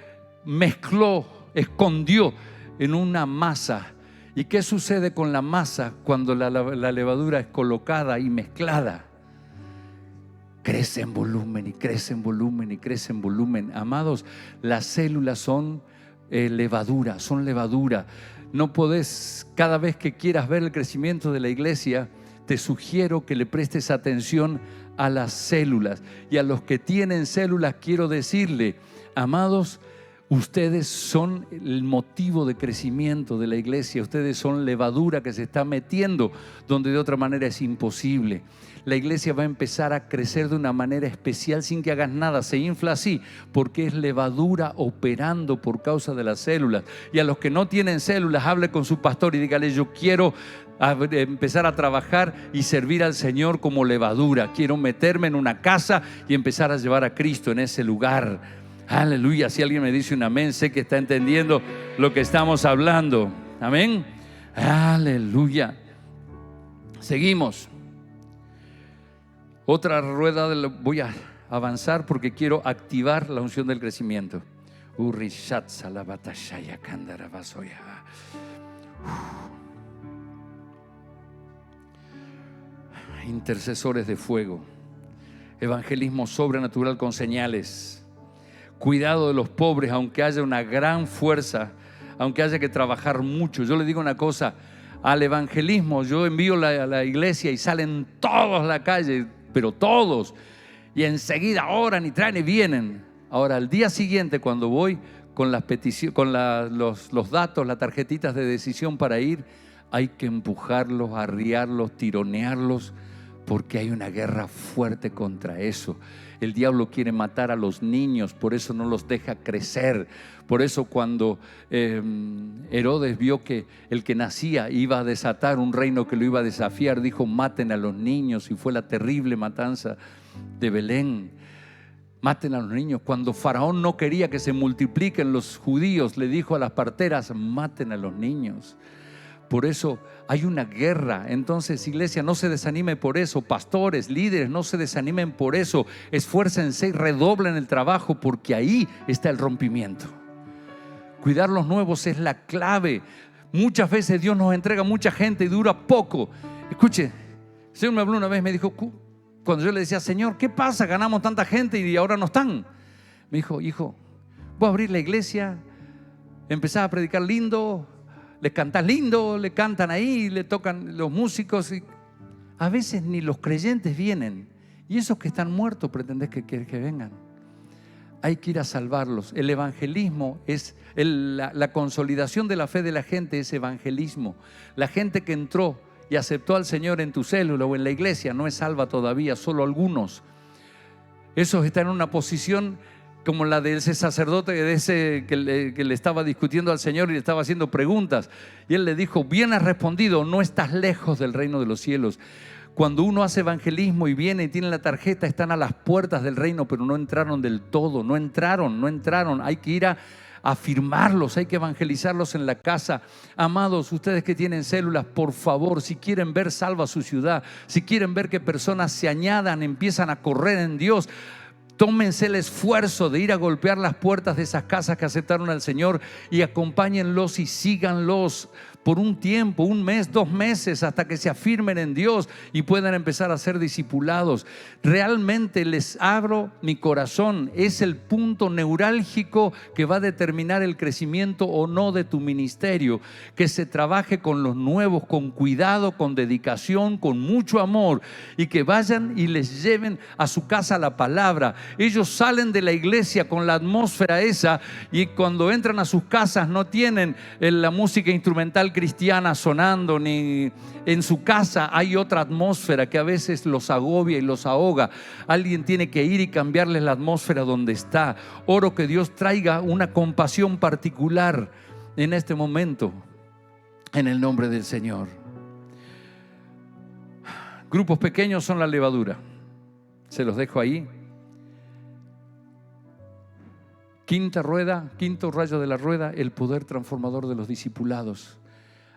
mezcló, escondió en una masa. ¿Y qué sucede con la masa cuando la levadura es colocada y mezclada? Crece en volumen y crece en volumen y crece en volumen. Amados, las células son levadura, son levadura. No podés, cada vez que quieras ver el crecimiento de la iglesia, te sugiero que le prestes atención a las células. Y a los que tienen células quiero decirle, amados, ustedes son el motivo de crecimiento de la iglesia. Ustedes son levadura que se está metiendo donde de otra manera es imposible. La iglesia va a empezar a crecer de una manera especial sin que hagas nada. Se infla así porque es levadura operando por causa de las células. Y a los que no tienen células, hable con su pastor y dígale, yo quiero empezar a trabajar y servir al Señor como levadura. Quiero meterme en una casa y empezar a llevar a Cristo en ese lugar. Aleluya. Si alguien me dice un amén, sé que está entendiendo lo que estamos hablando. Amén. Aleluya. Seguimos. Otra rueda, voy a avanzar porque quiero activar la unción del crecimiento. Intercesores de fuego. Evangelismo sobrenatural con señales. Cuidado de los pobres, aunque haya una gran fuerza, aunque haya que trabajar mucho. Yo le digo una cosa, al evangelismo yo envío a la iglesia y salen todos a la calle, pero todos, y enseguida oran y traen y vienen. Ahora al día siguiente, cuando voy con las peticiones, con los datos, las tarjetitas de decisión para ir, hay que empujarlos, arriarlos, tironearlos, porque hay una guerra fuerte contra eso. El diablo quiere matar a los niños, por eso no los deja crecer. Por eso cuando Herodes vio que el que nacía iba a desatar un reino que lo iba a desafiar, dijo, maten a los niños, y fue la terrible matanza de Belén. Maten a los niños. Cuando Faraón no quería que se multipliquen los judíos, le dijo a las parteras, maten a los niños. Por eso hay una guerra. Entonces, iglesia, no se desanime por eso. Pastores, líderes, no se desanimen por eso. Esfuércense y redoblen el trabajo, porque ahí está el rompimiento. Cuidar los nuevos es la clave. Muchas veces Dios nos entrega mucha gente y dura poco. Escuche, el Señor me habló una vez, me dijo, cuando yo le decía, Señor, ¿qué pasa? Ganamos tanta gente y ahora no están. Me dijo, hijo, voy a abrir la iglesia, empezar a predicar lindo, les cantas lindo, le cantan ahí, le tocan los músicos, y a veces ni los creyentes vienen, y esos que están muertos pretendés que vengan. Hay que ir a salvarlos. El evangelismo es la consolidación de la fe de la gente, es evangelismo. La gente que entró y aceptó al Señor en tu célula o en la iglesia no es salva todavía, solo algunos. Esos están en una posición como la de ese sacerdote que le estaba discutiendo al Señor y le estaba haciendo preguntas. Y él le dijo: bien has respondido, no estás lejos del reino de los cielos. Cuando uno hace evangelismo y viene y tiene la tarjeta, están a las puertas del reino, pero no entraron del todo, no entraron. Hay que ir a afirmarlos, hay que evangelizarlos en la casa. Amados, ustedes que tienen células, por favor, si quieren ver salva su ciudad, si quieren ver que personas se añadan, empiezan a correr en Dios, tómense el esfuerzo de ir a golpear las puertas de esas casas que aceptaron al Señor y acompáñenlos y síganlos por un tiempo, 1 mes, 2 meses, hasta que se afirmen en Dios y puedan empezar a ser discipulados. Realmente les abro mi corazón. Es el punto neurálgico que va a determinar el crecimiento o no de tu ministerio. Que se trabaje con los nuevos, con cuidado, con dedicación, con mucho amor, y que vayan y les lleven a su casa la palabra. Ellos salen de la iglesia con la atmósfera esa, y cuando entran a sus casas no tienen la música instrumental cristiana sonando, ni en su casa hay otra atmósfera que a veces los agobia y los ahoga. Alguien tiene que ir y cambiarles la atmósfera donde está. Oro que Dios traiga una compasión particular en este momento, en el nombre del Señor. Grupos pequeños son la levadura, se los dejo ahí. Quinto rayo de la rueda, el poder transformador de los discipulados.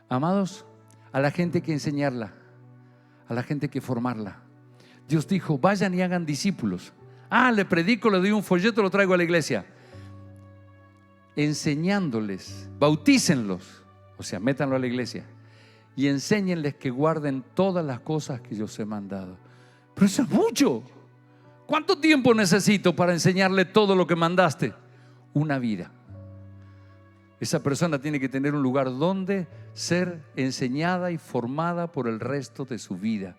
Amados, a la gente hay que enseñarla, a la gente hay que formarla. Dios dijo: vayan y hagan discípulos. Le predico, le doy un folleto, lo traigo a la iglesia. Enseñándoles, bautícenlos, o sea, métanlo a la iglesia y enséñenles que guarden todas las cosas que yo os he mandado. Pero eso es mucho. ¿Cuánto tiempo necesito para enseñarle todo lo que mandaste? Una vida. Esa persona tiene que tener un lugar donde ser enseñada y formada por el resto de su vida.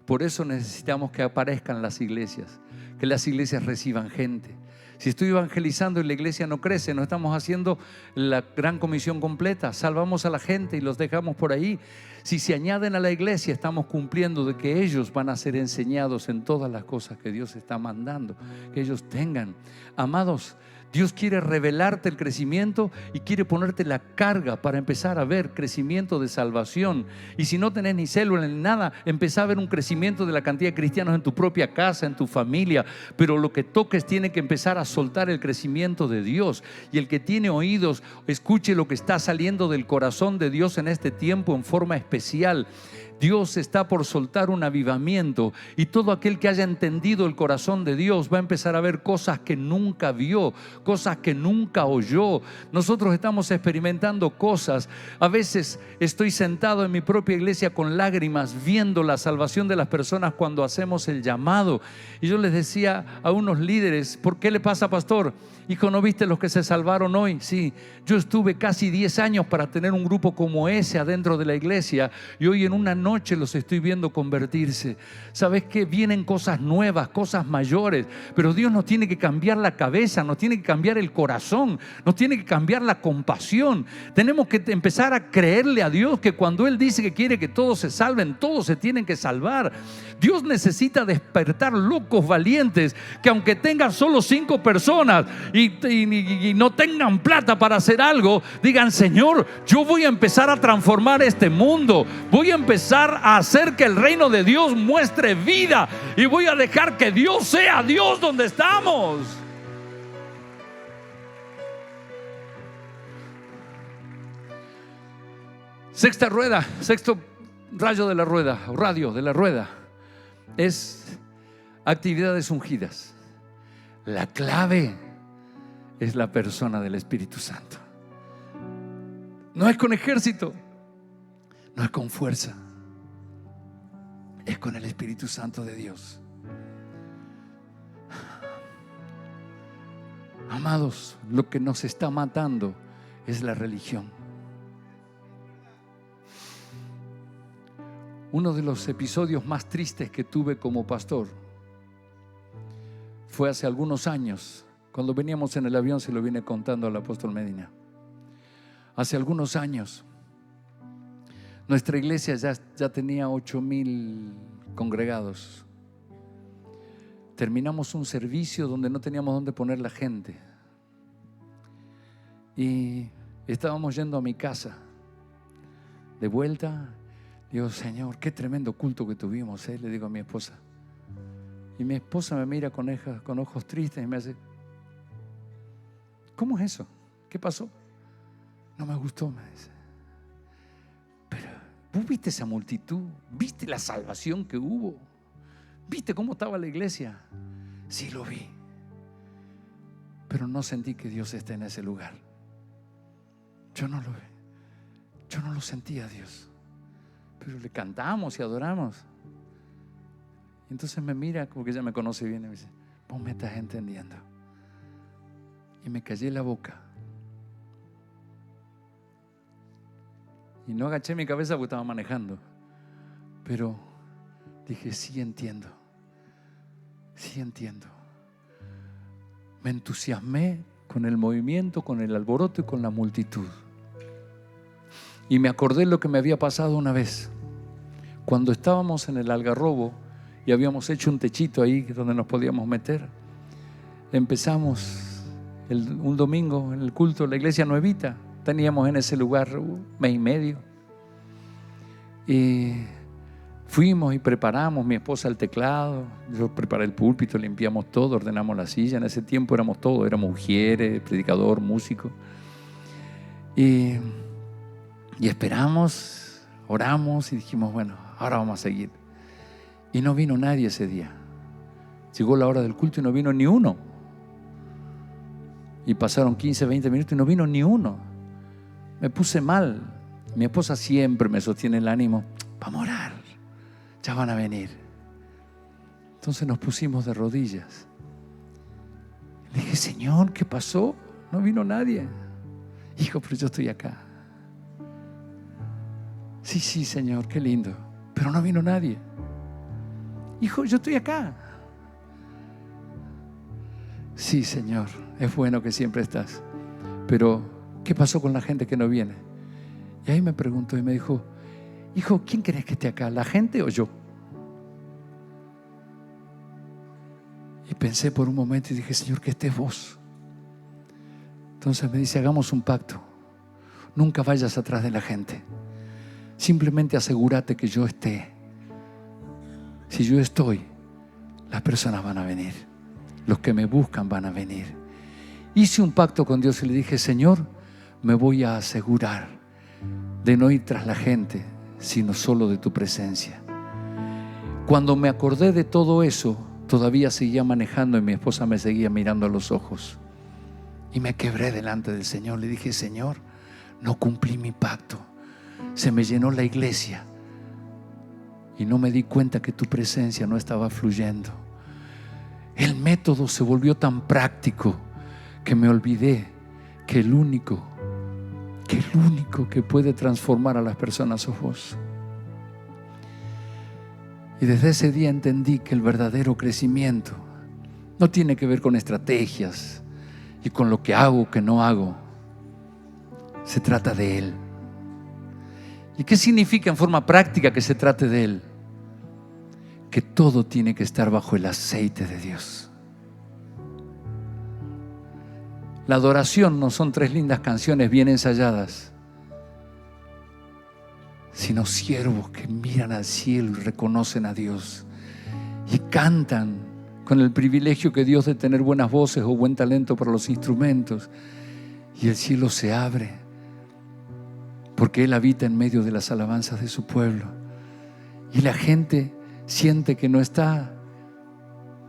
Por eso necesitamos que aparezcan las iglesias, que las iglesias reciban gente. Si estoy evangelizando y la iglesia no crece, no estamos haciendo la gran comisión completa. Salvamos a la gente y los dejamos por ahí. Si se añaden a la iglesia, estamos cumpliendo de que ellos van a ser enseñados en todas las cosas que Dios está mandando, que ellos tengan. Amados, Dios quiere revelarte el crecimiento y quiere ponerte la carga para empezar a ver crecimiento de salvación. Y si no tenés ni célula ni nada, empezá a ver un crecimiento de la cantidad de cristianos en tu propia casa, en tu familia. Pero lo que toques tiene que empezar a soltar el crecimiento de Dios. Y el que tiene oídos, escuche lo que está saliendo del corazón de Dios en este tiempo en forma especial. Dios está por soltar un avivamiento, y todo aquel que haya entendido el corazón de Dios va a empezar a ver cosas que nunca vio, cosas que nunca oyó. Nosotros estamos experimentando cosas. A veces estoy sentado en mi propia iglesia con lágrimas viendo la salvación de las personas cuando hacemos el llamado. Y yo les decía a unos líderes: ¿por qué le pasa, pastor? Hijo, ¿no viste los que se salvaron hoy? Sí, yo estuve casi 10 años para tener un grupo como ese adentro de la iglesia, y hoy en una noche los estoy viendo convertirse. ¿Sabes qué? Vienen cosas nuevas, cosas mayores, pero Dios nos tiene que cambiar la cabeza, nos tiene que cambiar el corazón, nos tiene que cambiar la compasión. Tenemos que empezar a creerle a Dios que cuando Él dice que quiere que todos se salven, todos se tienen que salvar. Dios necesita despertar locos valientes que, aunque tengan solo 5 personas y no tengan plata para hacer algo, digan: Señor, yo voy a empezar a transformar este mundo, voy a empezar a hacer que el reino de Dios muestre vida, y voy a dejar que Dios sea Dios donde estamos. Sexto rayo de la rueda, o radio de la rueda, es actividades ungidas. La clave es la persona del Espíritu Santo. No es con ejército, no es con fuerza, es con el Espíritu Santo de Dios. Amados, lo que nos está matando es la religión. Uno de los episodios más tristes que tuve como pastor fue hace algunos años, cuando veníamos en el avión. Se lo vine contando al apóstol Medina. Hace algunos años, nuestra iglesia ya tenía 8,000 congregados. terminamos un servicio donde no teníamos dónde poner la gente. Y estábamos yendo a mi casa. De vuelta, digo, Señor, qué tremendo culto que tuvimos, le digo a mi esposa. Y mi esposa me mira con ojos tristes y me hace, ¿cómo es eso? ¿Qué pasó? No me gustó, me dice. Pero, ¿vos viste esa multitud? ¿Viste la salvación que hubo? ¿Viste cómo estaba la iglesia? Sí, lo vi. Pero no sentí que Dios esté en ese lugar. Yo no lo sentía a Dios. Pero le cantamos y adoramos. Y entonces me mira, como que ella me conoce bien, y me dice, vos me estás entendiendo. Y me callé la boca. Y no agaché mi cabeza porque estaba manejando. Pero dije, sí entiendo. Sí entiendo. Me entusiasmé con el movimiento, con el alboroto y con la multitud. Y me acordé lo que me había pasado una vez. Cuando estábamos en el Algarrobo y habíamos hecho un techito ahí donde nos podíamos meter. Empezamos un domingo en el culto, la iglesia nuevita. Teníamos en ese lugar un mes y medio. Y fuimos y preparamos, mi esposa el teclado, yo preparé el púlpito, limpiamos todo, ordenamos la silla. En ese tiempo éramos todo, éramos ujieres, predicador, músico. Y esperamos, oramos y dijimos, bueno, ahora vamos a seguir. Y no vino nadie ese día. Llegó la hora del culto y no vino ni uno. Y pasaron 15, 20 minutos y no vino ni uno. Me puse mal. Mi esposa siempre me sostiene el ánimo. Vamos a orar, ya van a venir. Entonces nos pusimos de rodillas. Le dije, Señor, ¿qué pasó? No vino nadie. Hijo, pero yo estoy acá. Sí, Señor, qué lindo. Pero no vino nadie. Hijo, yo estoy acá. Sí, Señor, es bueno que siempre estás. Pero, ¿qué pasó con la gente que no viene? Y ahí me preguntó y me dijo, hijo, ¿quién querés que esté acá? ¿La gente o yo? Y pensé por un momento y dije, Señor, que estés vos. Entonces me dice, hagamos un pacto. Nunca vayas atrás de la gente. Simplemente asegúrate que yo esté. Si yo estoy, las personas van a venir. Los que me buscan van a venir. Hice un pacto con Dios y le dije, Señor, me voy a asegurar de no ir tras la gente, sino solo de tu presencia. Cuando me acordé de todo eso, todavía seguía manejando y mi esposa me seguía mirando a los ojos. Y me quebré delante del Señor. Le dije, Señor, no cumplí mi pacto. Se me llenó la iglesia y no me di cuenta que tu presencia no estaba fluyendo. El método se volvió tan práctico que me olvidé que el único que puede transformar a las personas sos vos. Y desde ese día entendí que el verdadero crecimiento no tiene que ver con estrategias y con lo que hago o que no hago. Se trata de Él. ¿Y qué significa en forma práctica que se trate de Él? Que todo tiene que estar bajo el aceite de Dios. La adoración no son 3 lindas canciones bien ensayadas, sino siervos que miran al cielo y reconocen a Dios y cantan con el privilegio que Dios de tener buenas voces o buen talento para los instrumentos, y el cielo se abre porque Él habita en medio de las alabanzas de su pueblo, y la gente siente que no está,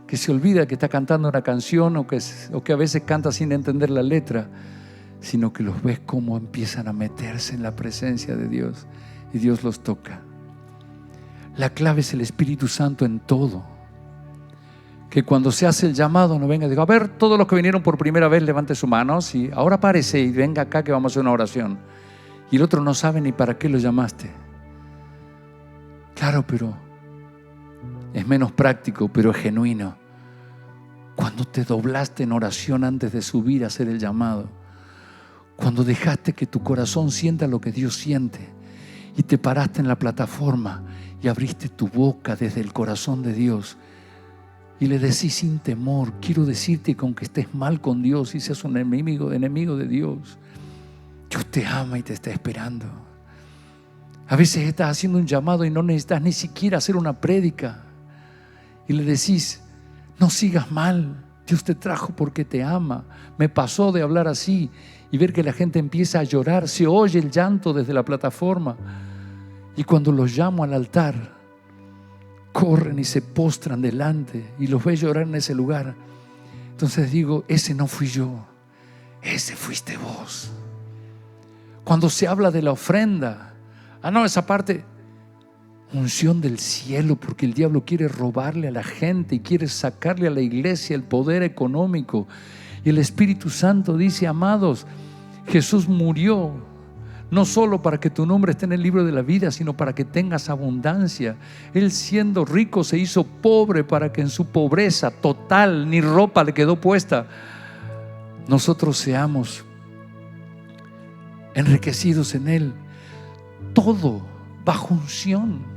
que se olvida que está cantando una canción o que a veces canta sin entender la letra, sino que los ves cómo empiezan a meterse en la presencia de Dios y Dios los toca. La clave es el Espíritu Santo en todo. Que cuando se hace el llamado no venga y diga, a ver, todos los que vinieron por primera vez levante su mano, y ahora párese y venga acá que vamos a hacer una oración. Y el otro no sabe ni para qué lo llamaste. Claro, pero es menos práctico, pero es genuino. Cuando te doblaste en oración antes de subir a hacer el llamado, cuando dejaste que tu corazón sienta lo que Dios siente y te paraste en la plataforma y abriste tu boca desde el corazón de Dios y le decís sin temor: quiero decirte que aunque estés mal con Dios y seas un enemigo de Dios, Dios te ama y te está esperando. A veces estás haciendo un llamado y no necesitas ni siquiera hacer una prédica, y le decís: no sigas mal, Dios te trajo porque te ama. Me pasó de hablar así y ver que la gente empieza a llorar, se oye el llanto desde la plataforma, y cuando los llamo al altar, corren y se postran delante y los ves llorar en ese lugar. Entonces digo: ese no fui yo, ese fuiste vos. Cuando se habla de la ofrenda, no, esa parte, unción del cielo, porque el diablo quiere robarle a la gente y quiere sacarle a la iglesia el poder económico. Y el Espíritu Santo dice: amados, Jesús murió no solo para que tu nombre esté en el libro de la vida, sino para que tengas abundancia. Él, siendo rico, se hizo pobre para que en su pobreza total, ni ropa le quedó puesta, nosotros seamos enriquecidos en Él. Todo bajo unción.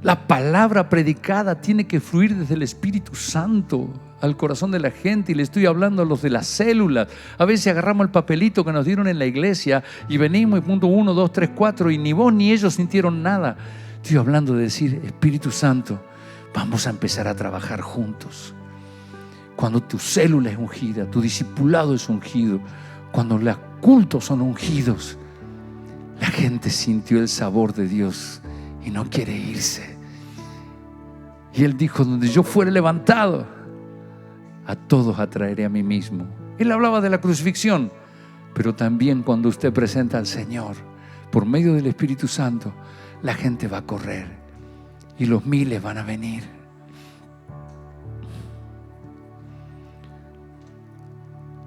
La palabra predicada tiene que fluir desde el Espíritu Santo al corazón de la gente. Y le estoy hablando a los de las células. A veces agarramos el papelito que nos dieron en la iglesia y venimos y punto 1, 2, 3, 4, y ni vos ni ellos sintieron nada. Estoy hablando de decir: Espíritu Santo, vamos a empezar a trabajar juntos. Cuando tu célula es ungida, tu discipulado es ungido, cuando los cultos son ungidos, la gente sintió el sabor de Dios y no quiere irse. Y Él dijo: donde yo fuere levantado, a todos atraeré a mí mismo. Él hablaba de la crucifixión, pero también cuando usted presenta al Señor por medio del Espíritu Santo, la gente va a correr y los miles van a venir.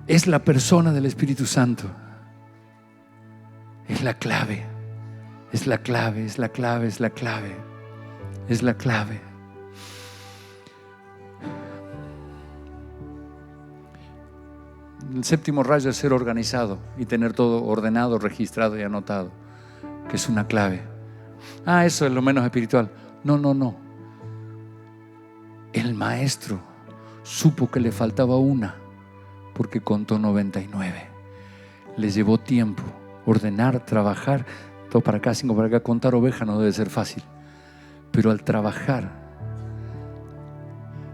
Es la persona del Espíritu Santo. Es la clave, es la clave, es la clave, es la clave, es la clave. El séptimo rayo es ser organizado y tener todo ordenado, registrado y anotado, que es una clave. Eso es lo menos espiritual. No. El maestro supo que le faltaba una, porque contó 99. Le llevó tiempo ordenar, trabajar, todo para acá, 5 para acá. Contar ovejas no debe ser fácil, pero al trabajar,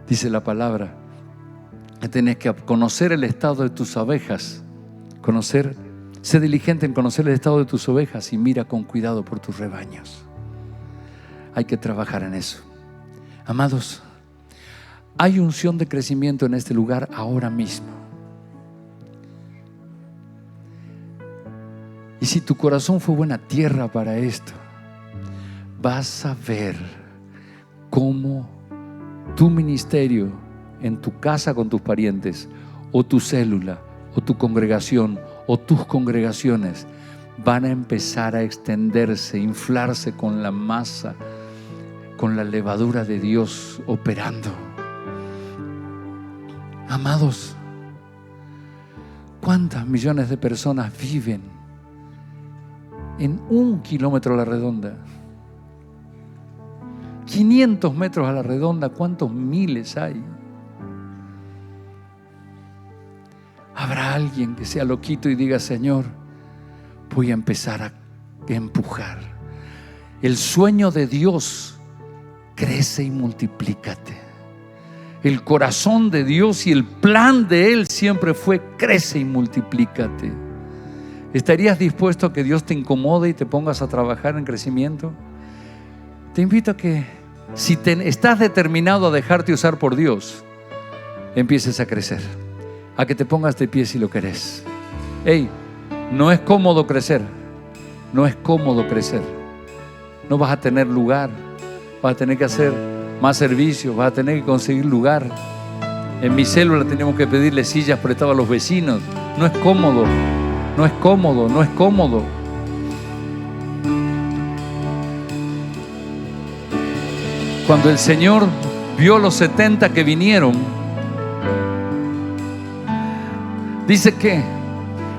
dice la palabra, que tenés que conocer el estado de tus ovejas, sé diligente en conocer el estado de tus ovejas y mira con cuidado por tus rebaños. Hay que trabajar en eso. Amados, hay unción de crecimiento en este lugar ahora mismo. Y si tu corazón fue buena tierra para esto, vas a ver cómo tu ministerio en tu casa con tus parientes, o tu célula, o tu congregación, o tus congregaciones van a empezar a extenderse, inflarse con la masa, con la levadura de Dios operando. Amados, ¿cuántas millones de personas viven en 1 kilómetro a la redonda? 500 metros a la redonda, ¿cuántos miles hay? Habrá alguien que sea loquito y diga: Señor, voy a empezar a empujar. El sueño de Dios: crece y multiplícate. El corazón de Dios y el plan de Él siempre fue: crece y multiplícate. ¿Estarías dispuesto a que Dios te incomode y te pongas a trabajar en crecimiento? Te invito a que, si estás determinado a dejarte usar por Dios, empieces a crecer, a que te pongas de pie si lo querés. No es cómodo crecer, no es cómodo crecer. No vas a tener lugar, vas a tener que hacer más servicios, vas a tener que conseguir lugar. En mi célula tenemos que pedirle sillas prestadas a los vecinos. No es cómodo, no es cómodo, no es cómodo. Cuando el Señor vio los 70 que vinieron, dice que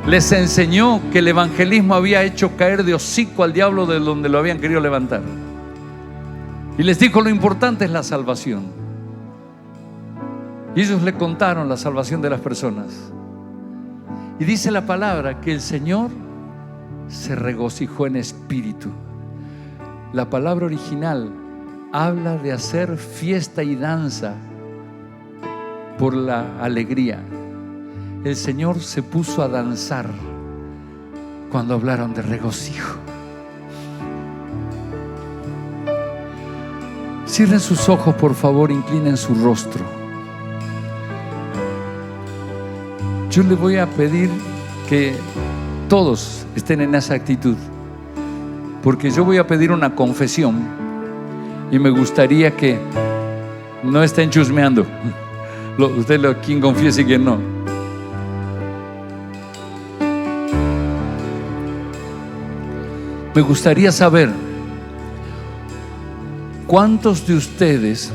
les enseñó que el evangelismo había hecho caer de hocico al diablo de donde lo habían querido levantar. Y les dijo: lo importante es la salvación. Y ellos le contaron la salvación de las personas. Y dice la palabra que el Señor se regocijó en espíritu. La palabra original habla de hacer fiesta y danza por la alegría. El Señor se puso a danzar cuando hablaron de regocijo. Cierren sus ojos, por favor, inclinen su rostro. Yo le voy a pedir que todos estén en esa actitud, porque yo voy a pedir una confesión y me gustaría que no estén chusmeando. Usted quien confiese y quien no. Me gustaría saber cuántos de ustedes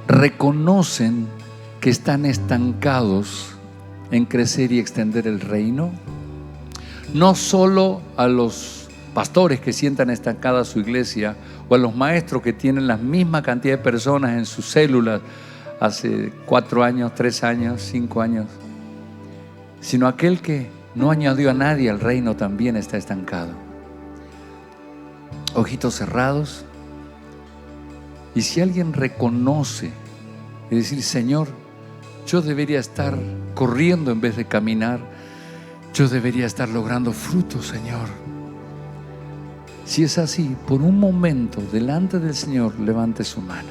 reconocen que están estancados en crecer y extender el reino. No solo a los pastores que sientan estancada su iglesia, o a los maestros que tienen la misma cantidad de personas en sus células hace 4 años, 3 años, 5 años, sino aquel que no añadió a nadie al reino también está estancado. Ojitos cerrados. Y si alguien reconoce y decir: Señor, yo debería estar corriendo en vez de caminar, yo debería estar logrando frutos, Señor. Si es así, por un momento delante del Señor, levante su mano.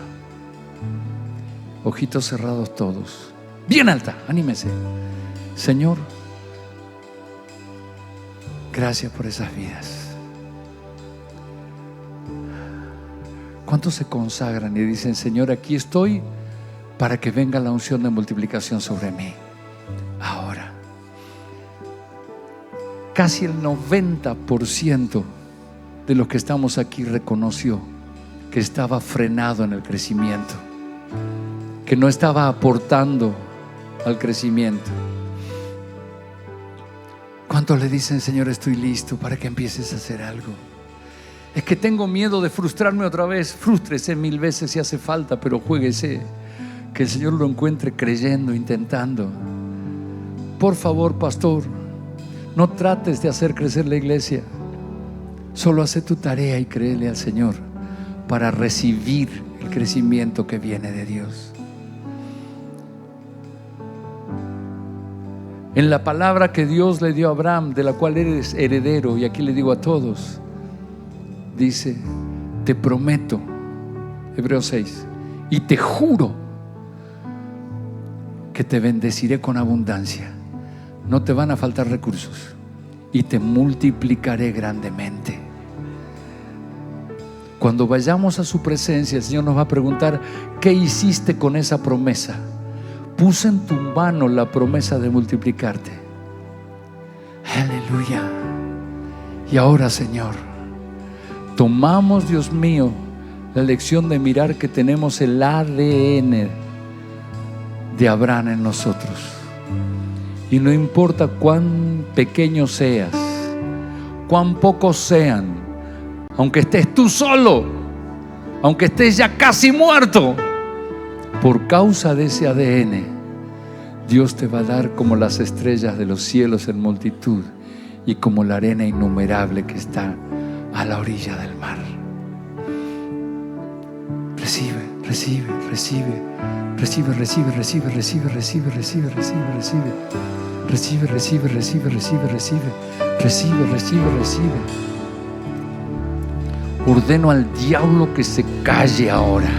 Ojitos cerrados todos, bien alta, anímese. Señor, gracias por esas vidas. ¿Cuántos se consagran y dicen: Señor, aquí estoy para que venga la unción de multiplicación sobre mí? Ahora, casi el 90% de los que estamos aquí reconoció que estaba frenado en el crecimiento, que no estaba aportando al crecimiento. ¿Cuántos le dicen: Señor, estoy listo para que empieces a hacer algo? Es que tengo miedo de frustrarme otra vez. Frústrese 1000 veces si hace falta, pero juéguese. Que el Señor lo encuentre creyendo, intentando. Por favor, pastor, no trates de hacer crecer la iglesia. Solo hace tu tarea y créele al Señor para recibir el crecimiento que viene de Dios. En la palabra que Dios le dio a Abraham, de la cual eres heredero, y aquí le digo a todos, dice: te prometo, Hebreos 6, y te juro que te bendeciré con abundancia, no te van a faltar recursos, y te multiplicaré grandemente. Cuando vayamos a su presencia, el Señor nos va a preguntar: ¿qué hiciste con esa promesa? Puse en tu mano la promesa de multiplicarte. Aleluya. Y ahora, Señor, tomamos, Dios mío, la lección de mirar que tenemos el ADN de Abraham en nosotros. Y no importa cuán pequeño seas, cuán pocos sean, aunque estés tú solo, aunque estés ya casi muerto, por causa de ese ADN, Dios te va a dar como las estrellas de los cielos en multitud y como la arena innumerable que está a la orilla del mar. Recibe, recibe, recibe, recibe, recibe, recibe, recibe, recibe, recibe, recibe, recibe, recibe, recibe, recibe, recibe, recibe, recibe, recibe, recibe. Ordeno al diablo que se calle ahora.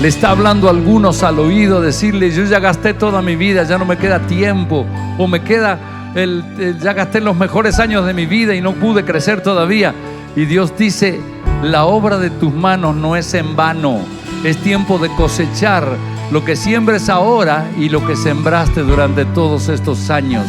Le está hablando a algunos al oído, decirle: yo ya gasté toda mi vida, ya no me queda tiempo, o me queda ya gasté los mejores años de mi vida y no pude crecer todavía. Y Dios dice: la obra de tus manos no es en vano. Es tiempo de cosechar lo que siembres ahora y lo que sembraste durante todos estos años.